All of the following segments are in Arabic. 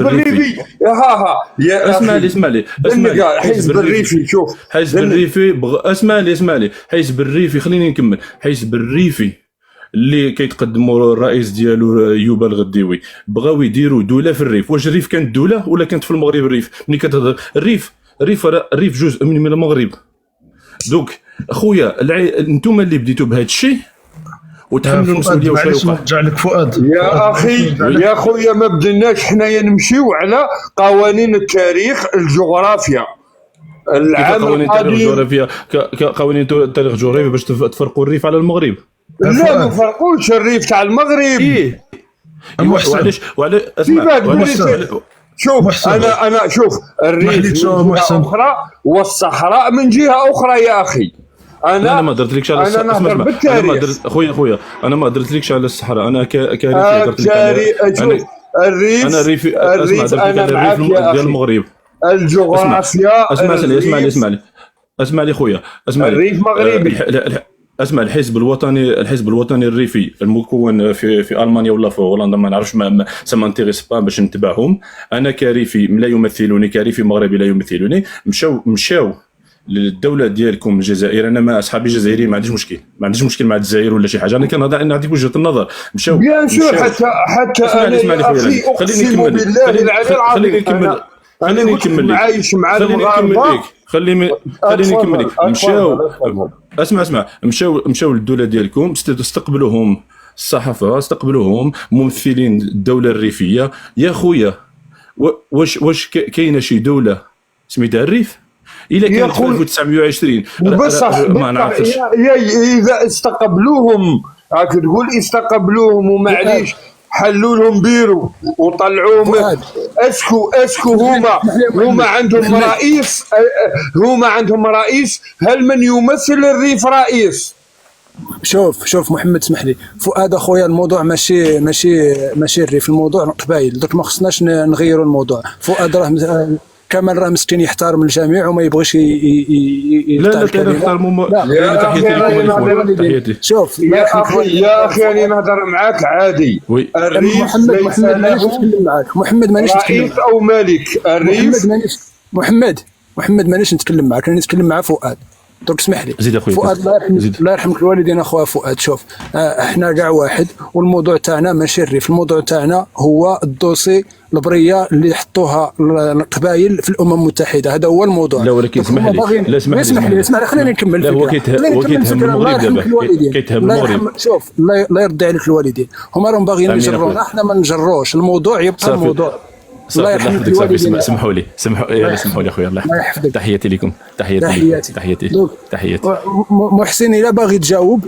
حزب الريفي يا اسمع لي حزب الريفي. شوف حزب الريفي اسمع لي حزب الريفي، خليني نكمل. حزب الريفي اللي كيتقدموا الرئيس ديالو يوبا الغديوي بغاو يديروا دوله في الريف. واش الريف كانت دوله ولا كانت في المغرب؟ الريف ملي كتهضر الريف جزء من المغرب. دوك اخويا انتم اللي بديتوا بهذا الشيء وتحملوا المسؤوليه. واش نرجع لك فؤاد يا اخي يا خويا، ما بدناش حنايا نمشيو على قوانين التاريخ الجغرافيا العام القديم. قوانين التاريخ الجغرافي باش تفرقوا الريف على المغرب. لا ما فرقوش الريف تاع المغرب. وعلاش شوف انا شوف الريف من جهه اخرى والصحراء من جهه اخرى يا اخي. انا ما درتلكش على الصحراء. خويا انا ما درتلكش على الصحراء. انا كريفي درت لك الريف انا ديال المغرب. الجغرافيا اسمع لي خويا، الريف مغربي. اسمع، الحزب الوطني الريفي المكون في المانيا ولا في هولندا ما نعرفش، ما انتريس با باش نتبعهم. انا كريفي لا يمثلوني، كريفي مغربي لا يمثلوني. مشاو للدوله ديالكم الجزائر. انا ما اصحابي جزائريين ما عنديش مشكل مع الجزائر ولا شي حاجه. انا كنهضر نعطيك وجهه النظر. مشاو بيان سور. حتى انا خليني نكمل عايش مع المغاربه. خليني نكمل. مشاو للدوله ديالكم، استقبلوهم الصحافه، استقبلوهم ممثلين الدوله الريفيه. يا خويا واش كاينه شي دوله سميتها الريف؟ إلا كانت في 1920 بصح ما نعرفش. اذا استقبلوهم راك تقول استقبلوهم ومعليش حلوا لهم بيرو وطلعوهم. اسكو هما عندهم رئيس. هل من يمثل الريف رئيس؟ شوف محمد، اسمح لي فؤاد اخويا، الموضوع ماشي الريف، الموضوع القبائل. درك ما خصناش نغيروا الموضوع. فؤاد راه كمال راه مسكين يحترم الجميع وما يبغيش لا تحياتي لكم. تحياتي. شوف يا اخي انا نهضر معاك عادي. الريف محمد مانيش نتكلم رئيس او ملك الريف. محمد مانيش نتكلم معاك، انا نتكلم مع فؤاد. درك اسمح لي زيد اخويا فؤاد، الله يرحمك الوالدين اخويا فؤاد. شوف احنا كاع واحد، والموضوع تاعنا ماشي الريف. الموضوع تاعنا هو الدوسي البريه اللي حطوها القبائل في الامم المتحده. هذا هو الموضوع. لا ولكن اسمح لي خليني نكمل. لا هو كيتهم المغرب دابا، كيتهم المغرب. شوف الله يرضي عليك الوالدين، هما راهم باغيين يجرونا، احنا ما نجروش. الموضوع يبقى الموضوع. الله يرحمك الوالدين. سمحوا لي اخويا. الله يحفظك. تحياتي لكم. تحياتي. محسن الا باغي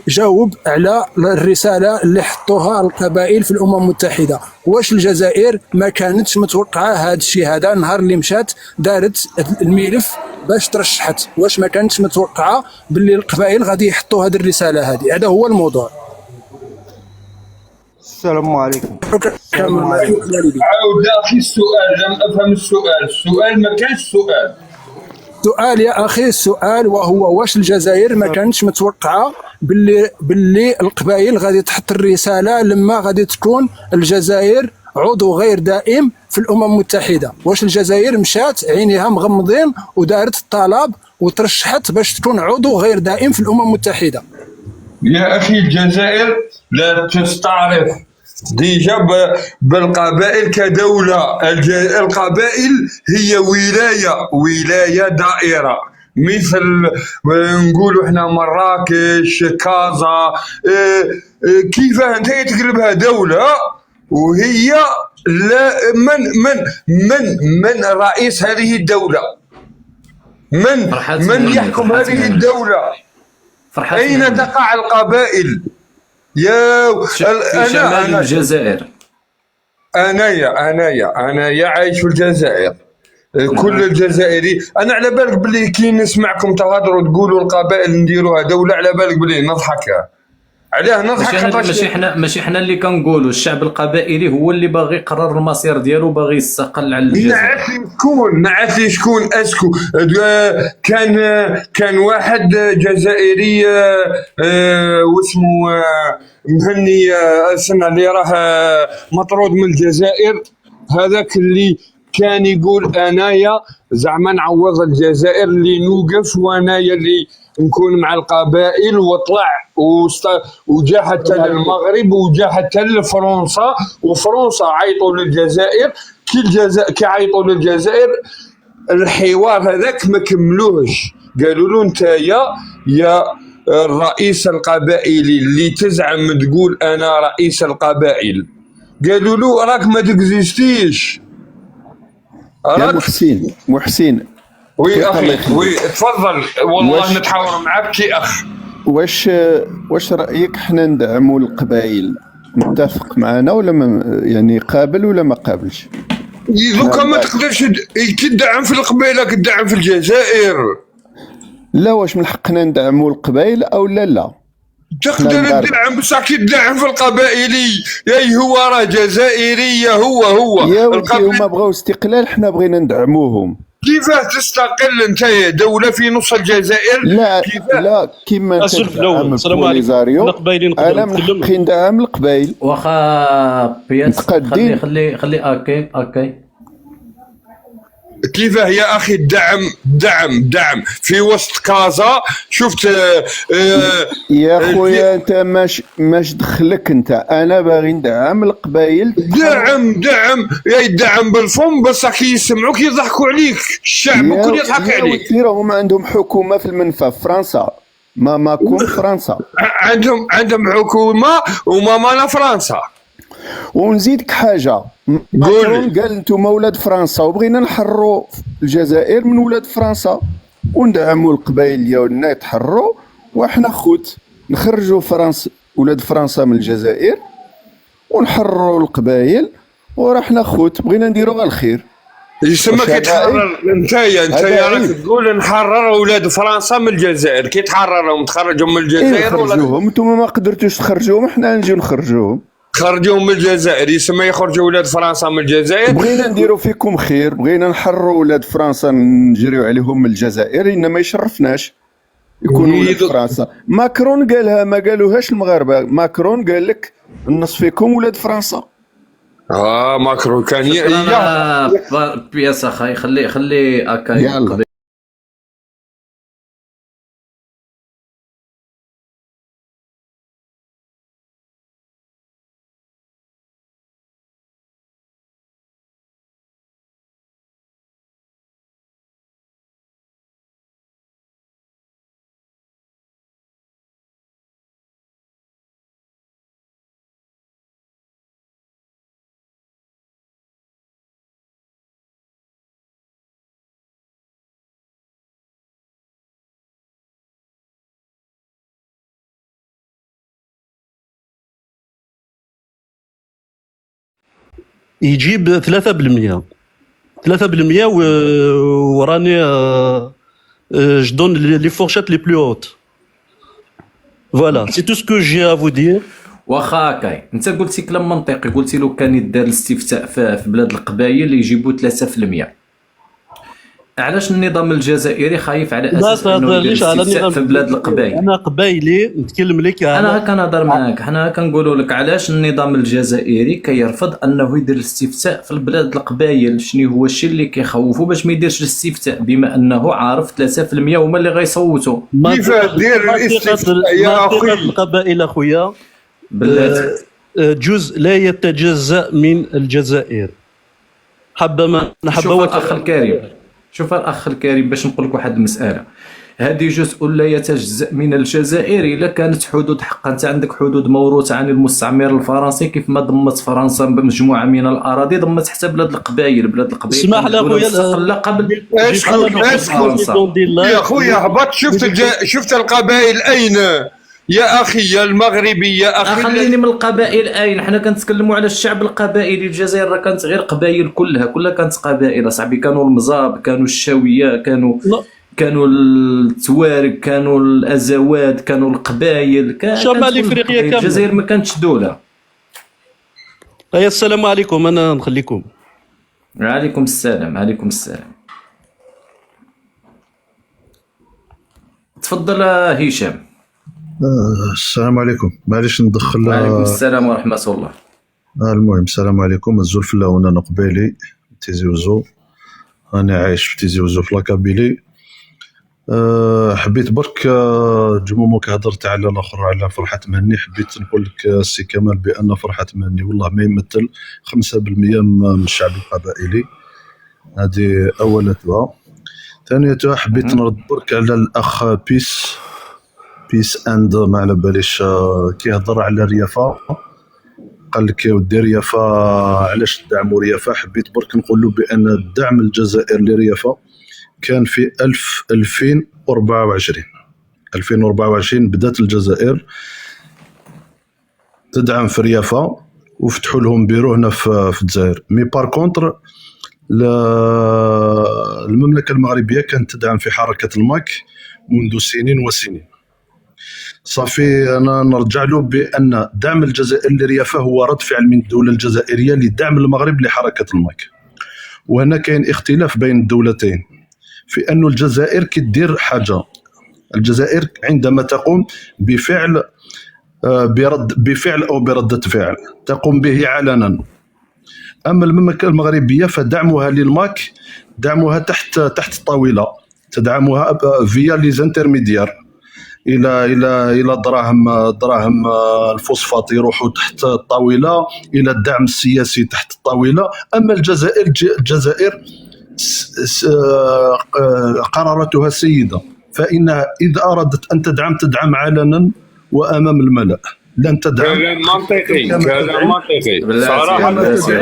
جاوب على الرساله اللي حطوها القبائل في الامم المتحده. واش الجزائر ما كانتش متوقعه هذا الشيء هذا؟ النهار اللي مشات دارت الملف باش ترشحت، واش ما كانتش متوقعه باللي القبائل غادي يحطوا هذه الرساله هذه؟ هذا هو الموضوع. السلام عليكم. عاود اخي السؤال، لم افهم السؤال ما كانش سؤال يا اخي. السؤال وهو واش الجزائر ما كانتش متوقعه باللي القبائل غادي تحط الرساله لما غادي تكون الجزائر عضو غير دائم في الامم المتحده؟ واش الجزائر مشات عينيها مغمضين ودارت الطلب وترشحت باش تكون عضو غير دائم في الامم المتحده؟ يا اخي الجزائر لا تستعرف ديجا بالقبائل كدولة. القبائل هي ولاية دائرة، مثل نقولوا احنا مراكش، كازا. كيف انت تقلبها دولة وهي لا من رئيس هذه الدولة؟ من يحكم هذه الدولة؟ أين تقع القبائل؟ في شمال الجزائر. أنا عايش في الجزائر. كل الجزائري أنا على بالك بلي كي نسمعكم تهضروا تقولوا القبائل نديروها دولة، على بالك بلي نضحك. علاه نضحك؟ ماشي حنا اللي كنقولوا. الشعب القبائلي هو اللي باغي يقرر المصير ديالو، باغي يستقل على الجزائر. نعرف شكون اسكو كان واحد جزائري واسمه مهني السنه اللي راه مطرود من الجزائر، هذاك اللي كان يقول انايا زعما نعوض الجزائر اللي نوقف، وانايا اللي نكون مع القبائل، وطلع وجا حتى للمغرب وجا حتى لفرنسا، وفرنسا عيطوا للجزائر كي عيطوا للجزائر الحوار هذاك ما كملوش، قالوا له انت يا الرئيس القبائلي اللي تزعم تقول انا رئيس القبائل، قالوا له راك ما تكزيستيش يا محسن وي اخي وي تفضل والله نتحاور معك كي اخ. واش رايك حنا ندعموا القبائل؟ متفق معنا ولا يعني قابل ولا ما قابلش؟ دوكا ما تقدرش كي تدعم في القبائل كتدعم في الجزائر. لا واش من حقنا ندعموا القبائل او لا؟ تقدر تدعم بصح كي تدعم في القبائلي يا هو راه جزائري يا هو يا ودي هما بغاو استقلال حنا بغينا ندعموهم. كيفاه تستقل انت دولة في نص الجزائر؟ لا كيما تدعم البوليزاريو انا من حقي ندعم القبائل. واخا بياس خلي اوكي كيفاه يا اخي دعم في وسط كازا شفت يا خويا انت ماش دخلك انت، انا باغي ندعم القبائل. يدعم بالفم بس كي يسمعوك يضحكوا عليك، الشعب الكل يضحك عليك. راهم عندهم حكومه في المنفى في فرنسا، ماكون فرنسا عندهم حكومه ومانا فرنسا. ونزيدك حاجه، ماكرون قال انتم ولاد فرنسا وبغينا نحرروا الجزائر من ولاد فرنسا وندعموا القبائل ديالنا يتحرروا، وحنا خوت نخرجوا ولاد فرنسا من الجزائر ونحرروا القبائل، وراحنا خوت بغينا نديروا غير الخير. يسمى كيتحرر انت راك تقول نحرر ولاد فرنسا من الجزائر، كي تحررهم تخرجهم من الجزائر ولا نخرجوهم؟ انتم ما قدرتوش تخرجوهم، حنا نجيو نخرجوهم. خرجوهم من الجزائر يسمى يخرجوا ولاد فرنسا من الجزائر. بغينا نديروا فيكم خير، بغينا نحرروا ولاد فرنسا نجريو عليهم من الجزائر، انما يشرفناش يكونوا ولاد فرنسا. ماكرون قالها، ما قالوهاش المغاربه، ماكرون قال لك النص فيكم ولاد فرنسا. ماكرون كان بياس اخاي خلي هكا. يجيب 3% وراني جدون لي فورشات لي بلو هوت. فوالا سي تو سكو جي ا فو دير. واخا هكاي انت قلتي كلام منطقي، قلتي لو كان يدار الاستفتاء في بلاد القبائل يجيبوا 3%. علاش النظام الجزائري خايف على اساس انه يدير الاستفتاء في بلاد القبائل؟ انا قبايلي نتكلم لك، انا كنهضر معاك. حنا كنقولوا لك علاش النظام الجزائري كيرفض انه يدير الاستفتاء في البلاد القبائل، شنو هو الشيء اللي كيخوفوا باش ما يديرش الاستفتاء بما انه عارف 3% هما اللي غيصوتوا. كيف دير الاستفتاء يا اخويا؟ القبائل اخويا جزء لا يتجزأ من الجزائر. شوف الاخ الكريم باش نقول لك واحد المساله، هذه جزء لا يتجزأ من الجزائر. الا كانت حدود حقا، انت عندك حدود موروثه عن المستعمر الفرنسي، كيف ما ضمت فرنسا بمجموعه من الاراضي ضمت حتى بلاد القبائل. اسمح لي اخويا قبل اسكت يا اخويا هبط. شفت القبائل اين يا اخي المغربي يا اخي؟ خليني من القبائل اين؟ حنا كنتكلموا على الشعب القبائلي. الجزائر راه كانت غير قبائل، كلها كانت قبائل اصاحبي. كانوا المزاب، كانوا الشاويه، كانوا التوارق، كانوا الازواد، كانوا القبائل. شمال افريقيا كامله. الجزائر ما كانتش دوله. السلام عليكم، انا نخليكم. عليكم السلام. تفضل هشام. السلام عليكم، معليش ندخل. وعليكم السلام ورحمة الله. المهم السلام عليكم. الزلفله هنا نقبالي تيزي وزو، انا عايش في تيزي وزو في لاكابيلي. حبيت برك جمومك هضرت على الاخر على فرحة مهني، حبيت نقول لك السي كمال بان فرحة مهني والله ما يمثل 5% من الشعب القبائلي. هذه اولتها. ثانيتها حبيت نرد برك على الاخ بيس اند ما على باليش كيهضر على الريافه، قال لك يا ودي ريافه علاش تدعموا ريافه. حبيت برك نقول له بان الدعم الجزائر لريافه كان في 2024 بدات الجزائر تدعم في ريافه وفتحوا لهم بيرو هنا في الجزائر. مي بار كونتر المملكه المغربيه كانت تدعم في حركه الماك منذ سنين وسنين. صافي انا نرجع له بان دعم الجزائر لريافه هو رد فعل من الدوله الجزائريه لدعم المغرب لحركه الماك. وهنا كاين اختلاف بين الدولتين في أن الجزائر كدير حاجه، الجزائر عندما تقوم بفعل او برده فعل تقوم به علنا. اما المملكه المغربيه فدعمها للماك دعمها تحت الطاوله، تدعمها فيا لي زانترميديار الى دراهم الفوسفات يروحوا تحت الطاوله، الى الدعم السياسي تحت الطاوله. اما الجزائر قراراتها سيده، فانها اذا ارادت ان تدعم علنا وامام الملأ، لن تدعم. كلام منطقي صراحه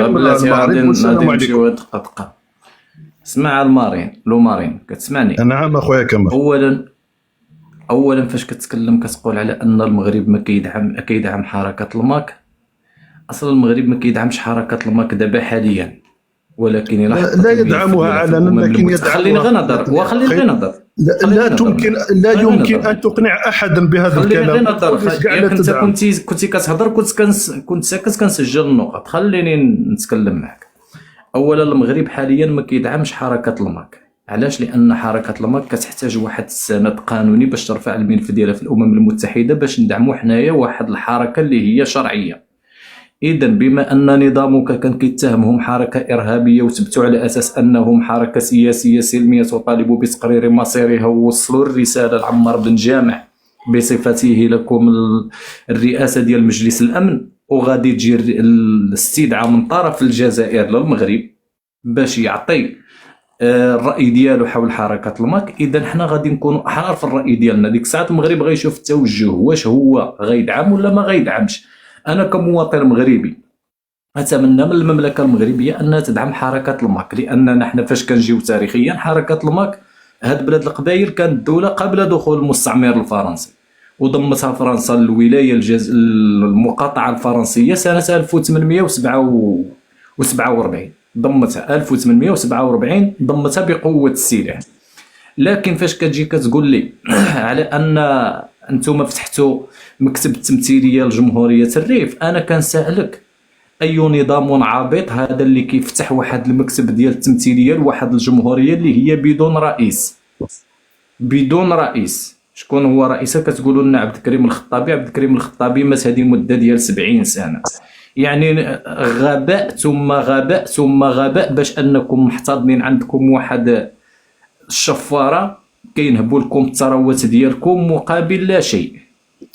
بلاتي غادي نمشيو دقه. اسمع المارين لو مارين كتسمعني؟ نعم اخويا كمال. اولا فاش كتكلم كتقول على ان المغرب ما كيدعم حركه الماك. اصلا المغرب ما كيدعمش حركه الماك دابا حاليا، ولكن لا يدعمها علنا، لكن يدعمها. خليني غير نهضر وخليني نهضر. لا يمكن ان تقنع احدا بهذا الكلام. كنت كتهضر كنت ساكت كنسجل النقط. خليني نتكلم معك. اولا المغرب حاليا ما كيدعمش حركه الماك. علاش؟ لان حركه الماك كتحتاج واحد السند قانوني باش ترفع الملف ديالها في الامم المتحده باش ندعموا حنايا واحد الحركه اللي هي شرعيه. اذا بما ان نظامك كان كيتهمهم حركه ارهابيه وثبتوا على اساس انهم حركه سياسيه سلميه تطالب بتقرير مصيرها، ووصلوا الرساله لعمار بن جامع بصفته لكم الرئاسه ديال مجلس الامن، وغادي تجي الاستدعاء من طرف الجزائر للمغرب باش يعطي الراي ديالو حول حركه الماك. اذا حنا غادي نكونوا احرار في الراي ديالنا. ديك الساعه المغرب غيشوف التوجه واش هو غيدعم ولا ما غيدعمش. انا كمواطن مغربي اتمنى من المملكه المغربيه انها تدعم حركه الماك، لاننا حنا فاش كنجيو تاريخيا حركه الماك هاد بلاد القبائل كانت دوله قبل دخول المستعمر الفرنسي، وضمتها فرنسا للولايه المقاطعه الفرنسيه سنه 1847. ضمتها 1847 ضمتها بقوه السلاح. لكن فاش كتجي كتقول لي على ان انتم فتحتوا مكتب التمثيليه لجمهوريه الريف، انا كنسالك اي نظام عابط هذا اللي كيفتح واحد المكتب ديال التمثيليه لواحد الجمهوريه اللي هي بدون رئيس؟ شكون هو رئيسها؟ كتقولوا لنا عبد الكريم الخطابي. عبد الكريم الخطابي مات هذه مده ديال 70 سنه. يعني غباء ثم غباء ثم غباء باش انكم محتضنين عندكم واحد الشفاره كينهبوا لكم الثروات ديالكم مقابل لا شيء.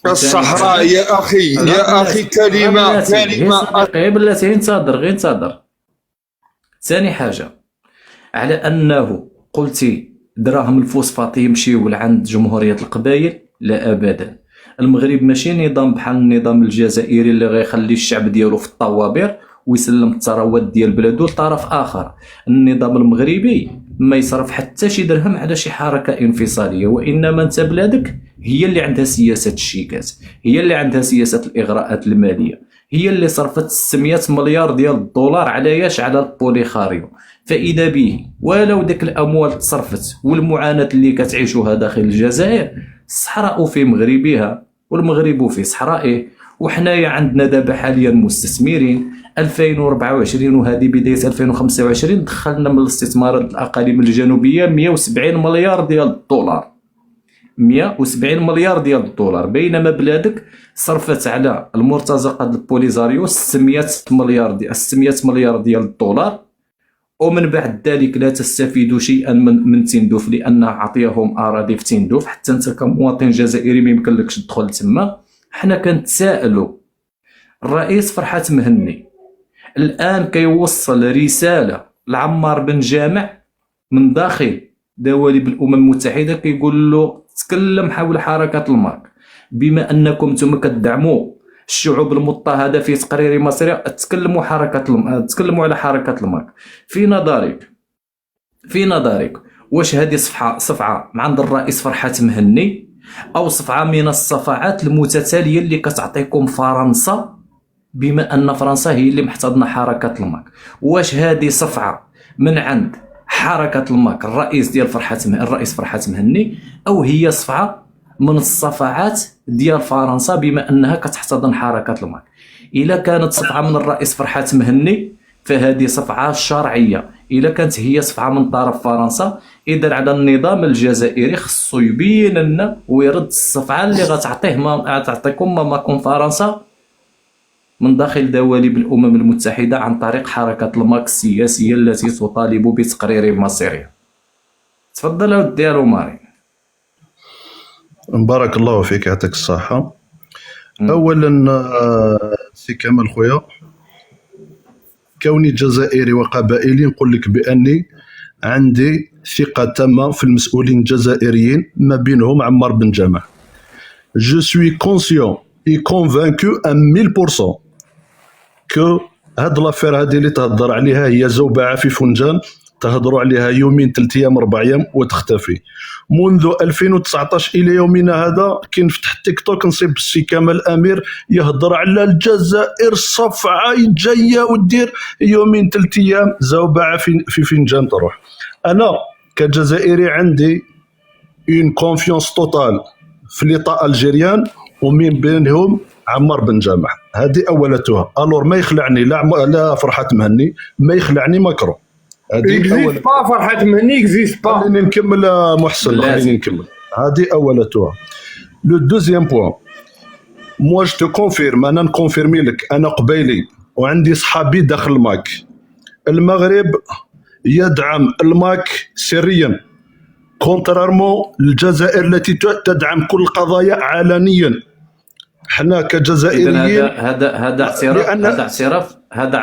الصحراء يا اخي كلمه بلاتي غير انتظر. ثاني حاجه على انه قلتي دراهم الفوسفات يمشيو لعند جمهوريه القبائل، لا ابدا. المغرب ماشي نظام بحال النظام الجزائري اللي غيخلي الشعب ديالو في الطوابير ويسلم الثروات ديال بلادو لطرف اخر. النظام المغربي ما يصرف حتى شي درهم على شي حركه انفصاليه، وانما انت بلادك هي اللي عندها سياسه الشيكات، هي اللي عندها سياسه الاغراءات الماليه، هي اللي صرفت 600 مليار ديال الدولار على ياش؟ على البوليخاريو. فاذا به ولو ديك الاموال تصرفت والمعاناه اللي كتعيشوها داخل الجزائر، الصحراء في مغربها والمغرب في صحرائه. وحنايا عندنا دابا حاليا مستثمرين 2024 وهذه بدايه 2025 دخلنا من الاستثمارات الاقاليم الجنوبيه 170 مليار ديال الدولار. 170 مليار ديال الدولار، بينما بلادك صرفت على المرتزقات البوليزاريو 600 مليار ديال الدولار، ومن بعد ذلك لا تستفيد شيئا من تندوف لان عطيهم اراضي في تندوف. حتى انت كمواطن جزائري ما يمكنلكش تدخل تما. حنا كنتسائلوا الرئيس فرحات مهني الان كيوصل رساله لعمار بن جامع من داخل دواليب الامم المتحده، كيقول له تكلم حول حركه الماك، بما انكم نتوما كتدعموا الشعوب المضطهده في تقرير مصيري، تكلموا على حركه الماك. في نظرك واش هذه صفعه من عند الرئيس فرحات مهني، او صفعه من الصفعات المتتاليه اللي كتعطيكم فرنسا، بما ان فرنسا هي اللي محتضنه حركه الماك؟ واش هذه صفعه من عند حركه الماك الرئيس فرحات مهني، او هي صفعه من الصفعات ديال فرنسا بما انها كتحتضن حركه الماك؟ الا كانت صفعه من الرئيس فرحات مهني فهذه صفعه شرعيه. الا كانت هي صفعه من طرف فرنسا، اذا على النظام الجزائري خصو يبين لنا ويرد الصفعه اللي غتعطيكم ماكم فرنسا من داخل دواليب الامم المتحده عن طريق حركه الماك السياسيه التي تطالب بتقرير مصيري. تفضل اودي روماري. بارك الله فيك، يعطيك الصحة. أولا سي كمال خويا، كوني جزائري وقبائلي نقول لك بأني عندي ثقة تامة في المسؤولين الجزائريين ما بينهم عمار بن جامع. Je suis conscient et convaincu à 1000% que هاد لافير هادي اللي تهضر عليها هي زوبعة في فنجان، تهضروا عليها يومين 3 أيام 4 أيام وتختفي. منذ 2019 الى يومنا هذا كي نفتح تيك توك نصيب السي كمال امير يهضر على الجزائر صفعه جايه ودير يومين 3 أيام زوبعه في فنجان تروح. انا كجزائري عندي اون كونفيونس توتال في ليطا الجيريان ومن بينهم عمار بن جامع. هذه اولتها. الور ما يخلعني لا فرحات مهني، ما يخلعني ماكرون. اكزيست با فرحات مهني، اكزيست با. خليني نكمل محسن، خليني نكمل. هذه اولتها. لو دوزيام بوان، موا جو تو كونفيرم، انا نكونفيرمي لك، انا قبيلي وعندي صحابي داخل الماك. المغرب يدعم الماك سريا كونترارمون للجزائر التي تدعم كل القضايا علنيا. حنا كجزائريين هذا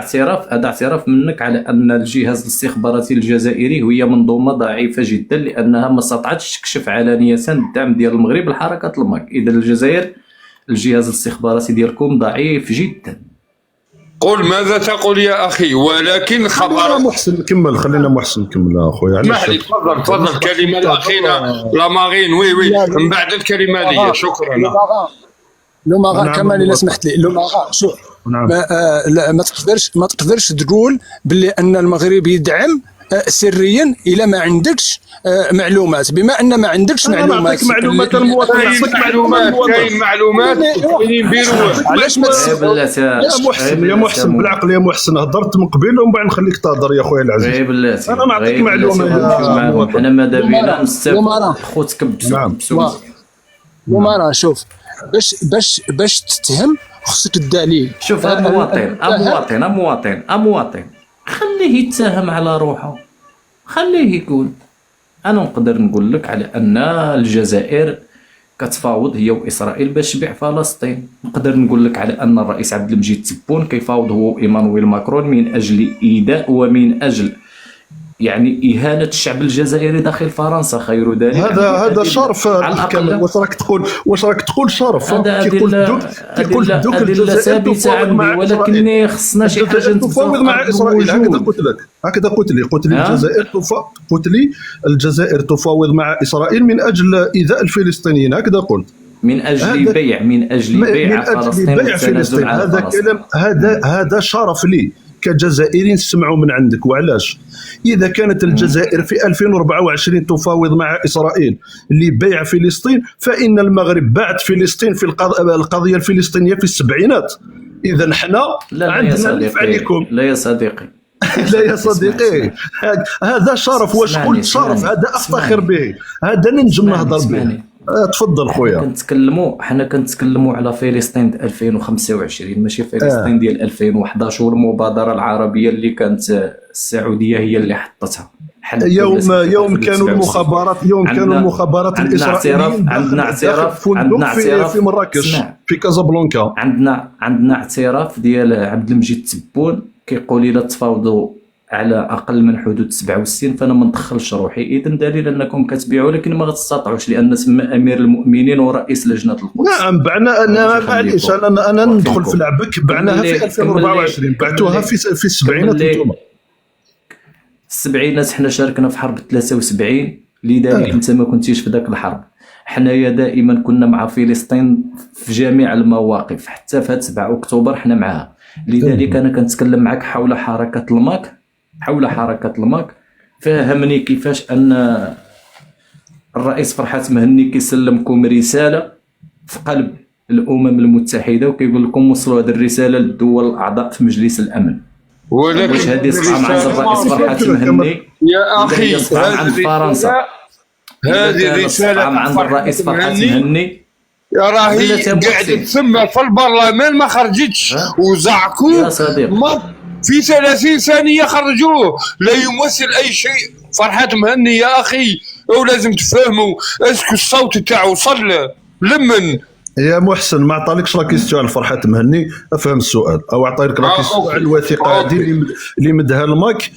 اعتراف منك على ان الجهاز الاستخباراتي الجزائري هي منظومه ضعيفه جدا، لانها ما استطاعتش تكشف علانيه الدعم ديال المغرب لحركه الماك. اذا الجزائر الجهاز الاستخباراتي ديالكم ضعيف جدا. قل ماذا تقول يا اخي؟ ولكن خبر محسن نكمل، خلينا محسن نكمل اخويا. اسمح لي، تفضل. الكلمه الاخيره لامارين. وي من بعد الكلمه دي. شكرا. لو ماغا كمان الا سمحت لي، لو ماغا شوف، ما تقدرش تقول باللي ان المغرب يدعم سريا الا ما عندكش معلومات. بما ان ما عندكش معلومات، كاين معلومات كاينين بيرو. علاش ما يا محسن بالعقل يا محسن، هضرت من قبل ومن بعد نخليك تهضر يا خويا العزيز. انا نعطيك معلومه. حنا ماذا بينا نستافد خوتك بسوس. وما شوف، باش تتهم خصك الدليل. شوف المواطن خليه يتهم على روحه، خليه يقول. انا نقدر نقول لك على ان الجزائر كتفاوض هي واسرائيل باش تبيع فلسطين. نقدر نقول لك على ان الرئيس عبد المجيد تبون كيفاوض هو وايمانويل ماكرون من اجل ايذاء ومن اجل يعني إهانة الشعب الجزائري داخل فرنسا. خير ذلك هذا شرف. واش راك تقول شرف؟ كيقول دوك الجزائر ثابته عندي، ولكن خصنا شي حاجه تفاوض مع اسرائيل. هكذا قلت لي الجزائر تفاوض مع اسرائيل من اجل ايذاء الفلسطينيين. هكذا قلت، من اجل بيع فلسطين. هذا كلام، هذا شرف لي كجزائري نسمعوا من عندك. وعلاش؟ إذا كانت الجزائر في 2024 تفاوض مع إسرائيل لبيع فلسطين، فإن المغرب باعت فلسطين في القضية الفلسطينية في السبعينات. إذا حنا عندنا نفع عليكم. لا يا صديقي لا يا صديقي، هذا شرف. واش قلت شرف؟ هذا أفتخر به، هذا ننجم نهضر به. تفضل خويا. حنا كنتكلموا على فلسطين 2025 ماشي فلسطين ديال 2011 والمبادره العربيه اللي كانت السعوديه هي اللي حطتها. يوم كانوا المخابرات الاسرائيليين عندنا في مراكش في كازابلانكا. عندنا اعتراف ديال عبد المجيد تبون كيقول الا تفاوضوا على اقل من حدود 67 فانا ما ندخلش روحي. اذا دليل انكم كتبيعوا لكن ما غتستطيعوش لان سمى امير المؤمنين ورئيس لجنه القدس. نعم بعنا. انا معليش انا ندخل في لعبك. بعناها في 2024 بعتوها في السبعينات. انتم السبعينات حنا شاركنا في حرب 73 لذلك انت ما كنتيش في ذاك الحرب. حنايا دائما كنا مع فلسطين في جميع المواقف حتى في 7 اكتوبر حنا معها. لذلك انا كنتكلم معك حول حركه الماك. فهمني كيفاش ان الرئيس فرحات مهني كيسلمكم رساله في قلب الامم المتحده وكيقول لكم وصلوا هذه الرساله للدول الاعضاء في مجلس الامن. ولكن واش هذه صعبه مع الرئيس فرحات مهني يا اخي؟ عند فرنسا هذه الرساله عند الرئيس فرحات مهني راهي قاعده تسمى في البرلمان ما خرجتش وزعكوه يا صديق. في 30 ثانيه خرجوه لا يمثل اي شيء. فرحات مهني يا اخي ولازم تفهموا اسكو الصوت تاعو وصل لمن يا محسن. ما عطالكش لا كيستيون على فرحات مهني. افهم السؤال او عطيك لا كيستيون على الوثيقه هذه اللي مدها الماك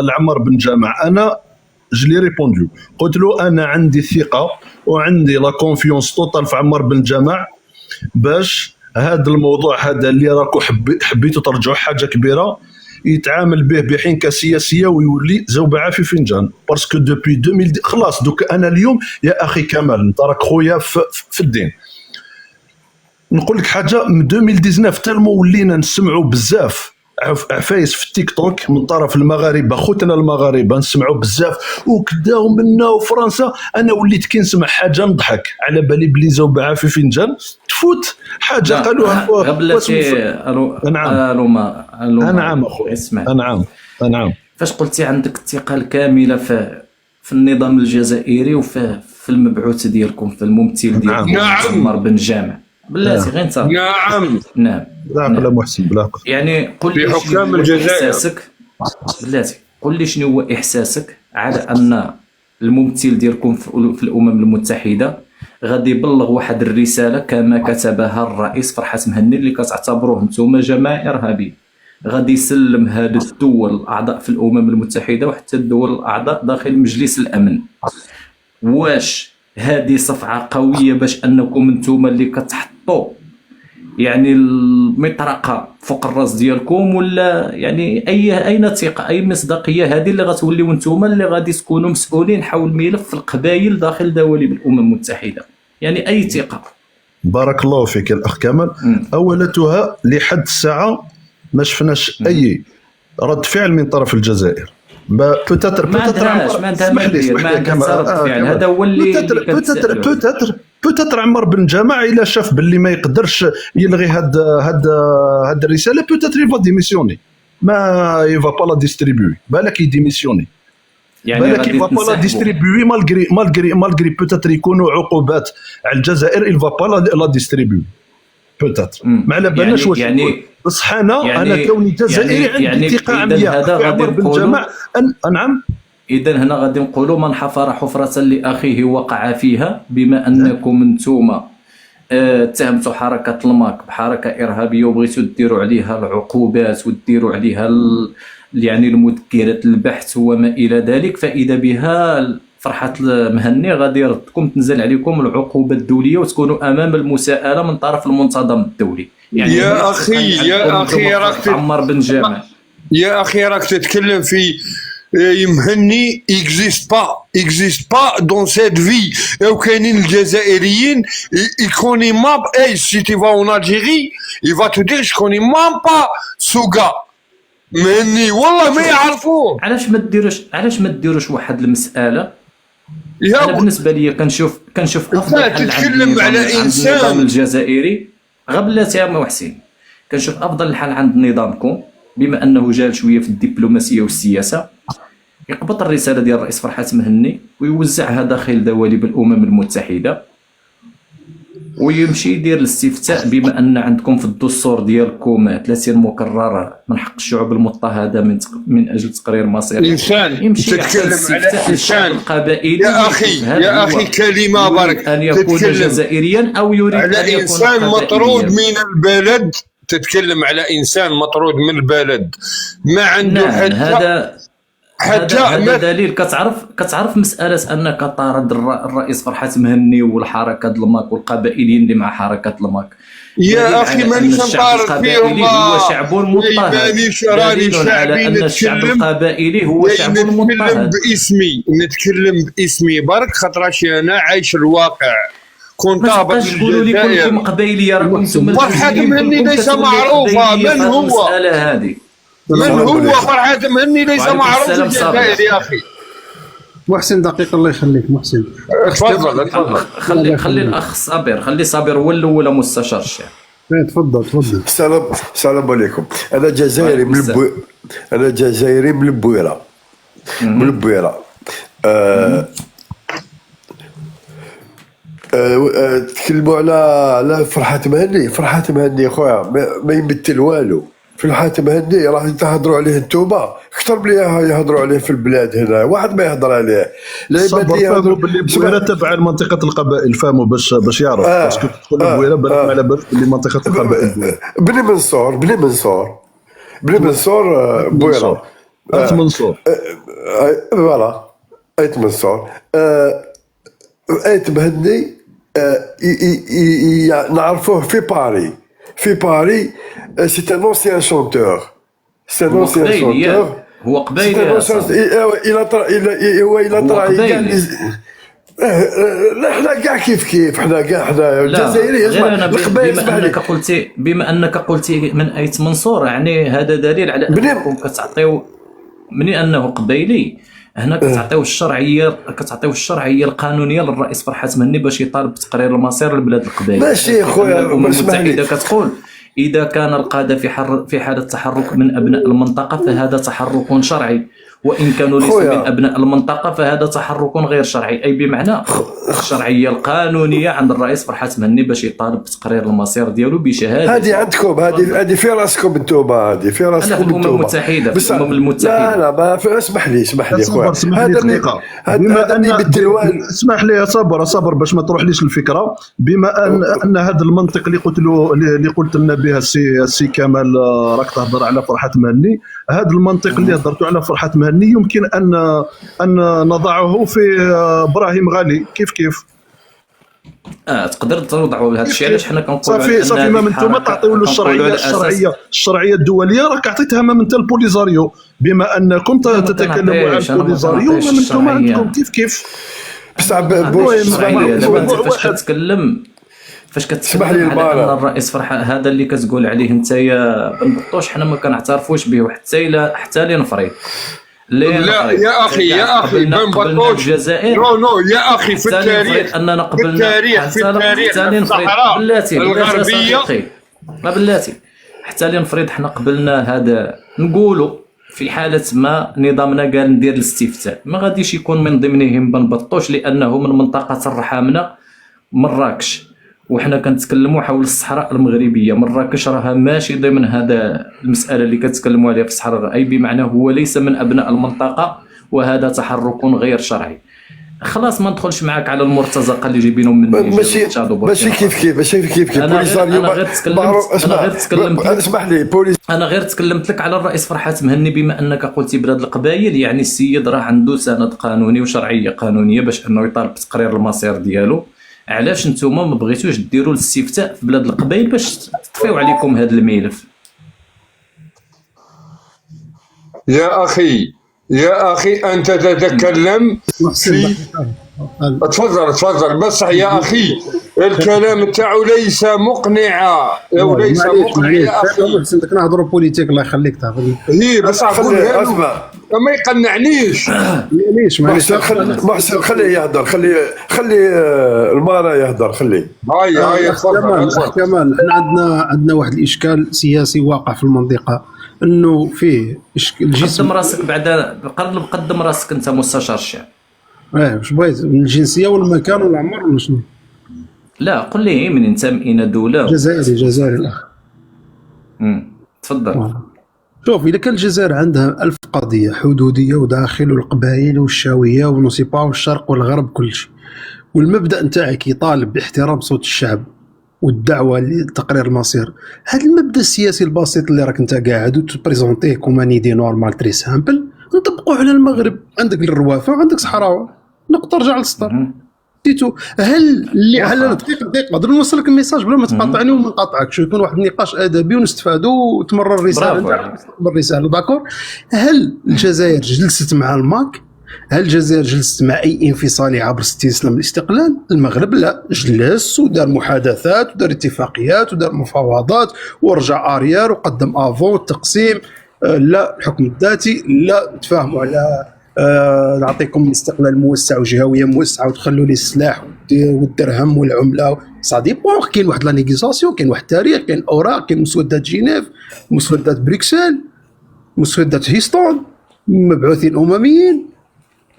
لعمر بن جامع. انا جلي ريبوندو قلت له انا عندي ثقه وعندي لا كونفيونس توتال في عمر بن جامع باش هذا الموضوع هذا اللي راكو حبيتوا ترجعوا حاجه كبيره يتعامل به بحنكه سياسيه ويولي زوبعه في فنجان. باسكو دوبي 2000 خلاص دوك. انا اليوم يا اخي كمال انت راك خويا في الدين. نقول لك حاجه من 2019 تالمو ولينا نسمعوا بزاف عفايس في التيك توك من طرف المغاربه خوتنا المغاربه نسمعوا بزاف وكذا ومنا وفرنسا. انا وليت كي نسمع حاجه نضحك على بالي بلي زوبعه في فنجان تفوت حاجه قالوها قبلتي. نعم اخويا اسمع. نعم فاش قلتي عندك الثقه الكامله في النظام الجزائري وفي المبعوث ديالكم في الممثل ديالكم عمر بن جامع بلاتي غير انت. نعم لا محسن بلا يعني قل لي حكام الجزائر بلاتي قل لي شنو هو احساسك على ان الممثل ديالكم في الامم المتحده غادي يبلغ واحد الرساله كما كتبها الرئيس فرحات مهني اللي كتعتبروه نتوما جماعه ارهابيه غادي يسلم هذه الدول الاعضاء في الامم المتحده وحتى الدول الاعضاء داخل مجلس الامن. واش هذه صفعه قويه باش انكم نتوما اللي كتحطوا يعني المطرقه فوق الراس ديالكم ولا يعني اين ثقه اي مصداقيه هذه اللي غتوليو نتوما اللي غادي تكونوا مسؤولين حول ملف القبائل داخل دواليب الامم المتحده؟ يعني اي ثقه؟ بارك الله فيك الاخ كمال. اولتها لحد الساعه ما شفناش اي رد فعل من طرف الجزائر. بوتاتر هذا هو اللي بوتاتر عمر بن جامع الا شاف باللي ما يقدرش يلغي هاد الرساله بوتاتر يفا ديميسيوني ما يفا با لا ديستريبيوي بالك يديميسيوني بالك يفا با لا ديستريبيوي مالغري بوتاتر يكونوا عقوبات على الجزائر يفا با لا ديستريبيوي بوتاتر ما على بالناش واش بصح انا كوني جزائري عندي ثقه عمياء في عمر بن جامع. نعم اذا هنا غادي نقولوا من حفر حفره لاخيه وقع فيها بما انكم انتم اتهمتوا حركه الماك بحركه ارهابيه وبغيتوا ديروا عليها العقوبات وديروا عليها يعني المذكرات البحث وما الى ذلك. فاذا بها فرحات مهني غادي يردكم تنزل عليكم العقوبه الدوليه وتكونوا امام المساءله من طرف المنتظم الدولي. يعني يا اخي راك عمر بن جامع يا اخي راك تتكلم في يمهني اكزيست با دون سيت في. او كاينين الجزائريين يكوني ماب اي سي تي فا اون الجيري يفا تو دير شكوني مام با سوغا مهني والله ما يعرفوه. علاش ما ديروش واحد المساله؟ انا بالنسبه لي كنشوف افضل حل تتكلم على انسان النظام الجزائري غبلاتي يا محسن. كنشوف افضل الحل عند نظامكم بما انه جال شويه في الدبلوماسيه والسياسه يقبط الرساله ديال الرئيس فرحات مهني ويوزعها داخل دواليب الامم المتحده، ويمشي يدير الاستفتاء بما ان عندكم في الدستور ديالكم 30 مقرر من حق الشعوب المضطهده من اجل تقرير مصير انسان يمشي تتكلم على انسان. القبائلي يا اخي كلمه برك ان يكون تتكلم جزائريا او يريد ان على يكون انسان مطرود قبائلياً. من البلد، تتكلم على انسان مطرود من البلد ما عنده نعم حتى هذا دليل. كتعرف مساله انك طارد الرئيس فرحات مهني والحركه الماك والقبائليين اللي مع حركه الماك. يا اخي مانيش نطارد فيهم، هو شعب مضطهد. مانيش راني دليل على شعبي ان الشعب نتكلم. القبائلي هو شعب نتكلم مضطهد. نتكلم باسمي برك خاطرش انا عايش الواقع. كنت ما هابط تبقاش تقولوا لي كلكم الجزائر. قبائليه، راكم انتم فرحات مهني ليس معروفه. من هو؟ المساله هذه من هو فرحات مهني ليس وعليكم معروف في السلام صابر. الجزائر يا اخي. محسن دقيقة الله يخليك محسن. تفضل تفضل. خلي الاخ صابر، خلي صابر هو الاول مستشار الشعب. تفضل تفضل. السلام عليكم. انا جزائري انا جزائري من البويره. من البويره. تكلموا على فرحات مهني. فرحات مهني خويا ما يمثل والو. فرحات مهني راح تهضروا عليه انتوما اكثر من يهضروا عليه في البلاد هنا. واحد ما يهضر عليه. صبر فهموا باللي بويره تبع منطقه القبائل، فهموا باش يعرف. باسكو تقول بويره بالك ما على بالك باللي منطقه القبائل. بني منصور بويره. أنت منصور. فوالا ايت منصور. ايت مهني نعرفوه في باري. في باري سي ان اونسيان شونتور. سي ان اونسيان شونتور. هو قبيلي. الى حنا كاع كيف حنا الجزائري بما انك قلتي من ايت منصور، يعني هذا دليل على انكم كتعطيو مني انه قبيلي. هنا كتعطيو الشرعيه القانونيه للرئيس فرحات مهني باش يطالب بتقرير المصير للبلاد القبائليه. ماشي خويا الامم المتحده كتقول اذا كان القاده في حاله تحرك من ابناء المنطقه فهذا تحرك شرعي، وان كانوا ليسوا من ابناء المنطقه فهذا تحرك غير شرعي. اي بمعنى الشرعيه القانونيه عند الرئيس فرحات مهني باش يطالب بتقرير المصير ديالو بشهاده. هذه عندكم، هذه في راسكم انتوما، هذه في راسكم انتوما. الامم المتحده في الامم المتحده. لا ما اسمح لي خويا. هذا بما ان اسمح لي صبر باش ما تروحليش الفكره. بما ان هذا المنطق اللي قلت لنا بها السي كمال، راك تهضر على فرحات مهني. هذا المنطق اللي هضرتوا على فرحات مهني يمكن ان نضعه في ابراهيم غالي. كيف تقدر توضعوا هذا الشيء. علاش حنا كنقولوا صافي ما انتم تعطيو له الشرعيه الدوليه، راك عطيتها ما انت البوليزاريو. بما انكم تتكلموا عن البوليزاريو ما انتم عندكم كيف فاش كتكلم على ان الرئيس فرحة هذا اللي كتقول عليه انت يا بن بطوش، حنا ما كنعترفوش به حتى لنفرض. لا يا اخي بن بطوش نو يا اخي في التاريخ اننا قبلنا في التاريخ الصحراء الغربيه ما بلاتي حتى لنفرض حنا قبلنا هذا. نقولوا في حاله ما نظامنا قال ندير الاستفتاء ما غاديش يكون من ضمنهم بن بطوش لانه من منطقه الرحامنه مراكش، وحنا كنتكلموا حول الصحراء المغربيه. مراكش راها ماشي ضمن هذا المساله اللي كتكلموا عليها في الصحراء، اي بمعنى هو ليس من ابناء المنطقه، وهذا تحرك غير شرعي. خلاص ما ندخلش معاك على المرتزقه اللي جايبينهم من ماشي كيف انا غير تكلمت لك على الرئيس فرحات مهني بما انك قلتي بلاد القبائل. يعني السيد راه عنده سند قانوني وشرعيه قانونيه باش انه يطالب بتقرير المصير ديالو. علاش نتوما ما بغيتوش ديروا الاستفتاء في بلاد القبائل باش تطفيو عليكم هذا الملف؟ يا اخي انت تتكلم في تفضل بس يا اخي الكلام تاعو ليس مقنع وليس مقنع يا اخي. محسن داك نهضروا بوليتيك الله يخليك تعرف. هي بس اقولها ما يقنعنيش. محسن خليه يهضر. خلي المارا يهضر. خليه هاي تفضل كمان احنا عندنا واحد الاشكال سياسي واقع في المنطقه انه فيه الجسم. قدم راسك بعدا، قدم راسك انت مستشار الشعب. واش بغيت من الجنسيه والمكان والعمر ولا شنو؟ لا قل لي من انت من اين دوله. جزائري الاخ. تفضل. شوف، اذا كان الجزائر عندها 1000 قضيه حدوديه وداخل والقبائل والشاويه والنصيبه والشرق والغرب كل شيء، والمبدا نتاعك يطالب باحترام صوت الشعب والدعوه لتقرير المصير، هذا المبدا السياسي البسيط اللي راك انت قاعد وتبريزونتيه كوم ايدي نورمال تري سامبل نطبقوه على المغرب. عندك الروافه وعندك صحراوه، نقطه رجع للسطر. تيتو هل دقيقه درنا نوصل لك الميساج بلا ما تقاطعني وما نقاطعكش، يكون واحد النقاش ادبي ونستفادوا وتمرر الرساله نتاعك بالرساله. داكور. هل الجزائر جلست مع الماك؟ هل الجزائر جلست مع اي انفصالي عبر 60 سنه من الاستقلال؟ المغرب لا، جلس ودار محادثات ودار اتفاقيات ودار مفاوضات ورجع اريار وقدم افون التقسيم، لا الحكم الذاتي، لا تفاهموا على نعطيكم استقلال موسع وجهويه موسعه وتخلوا لي السلاح والدرهم والعمله. صادي بون كاين واحد لا نيغيزاسيون، كاين واحد التاريخ، كاين اوراق، كاين مسودات جنيف، مسودات بريكسل، مسودات هيستون، مبعوثين امميين.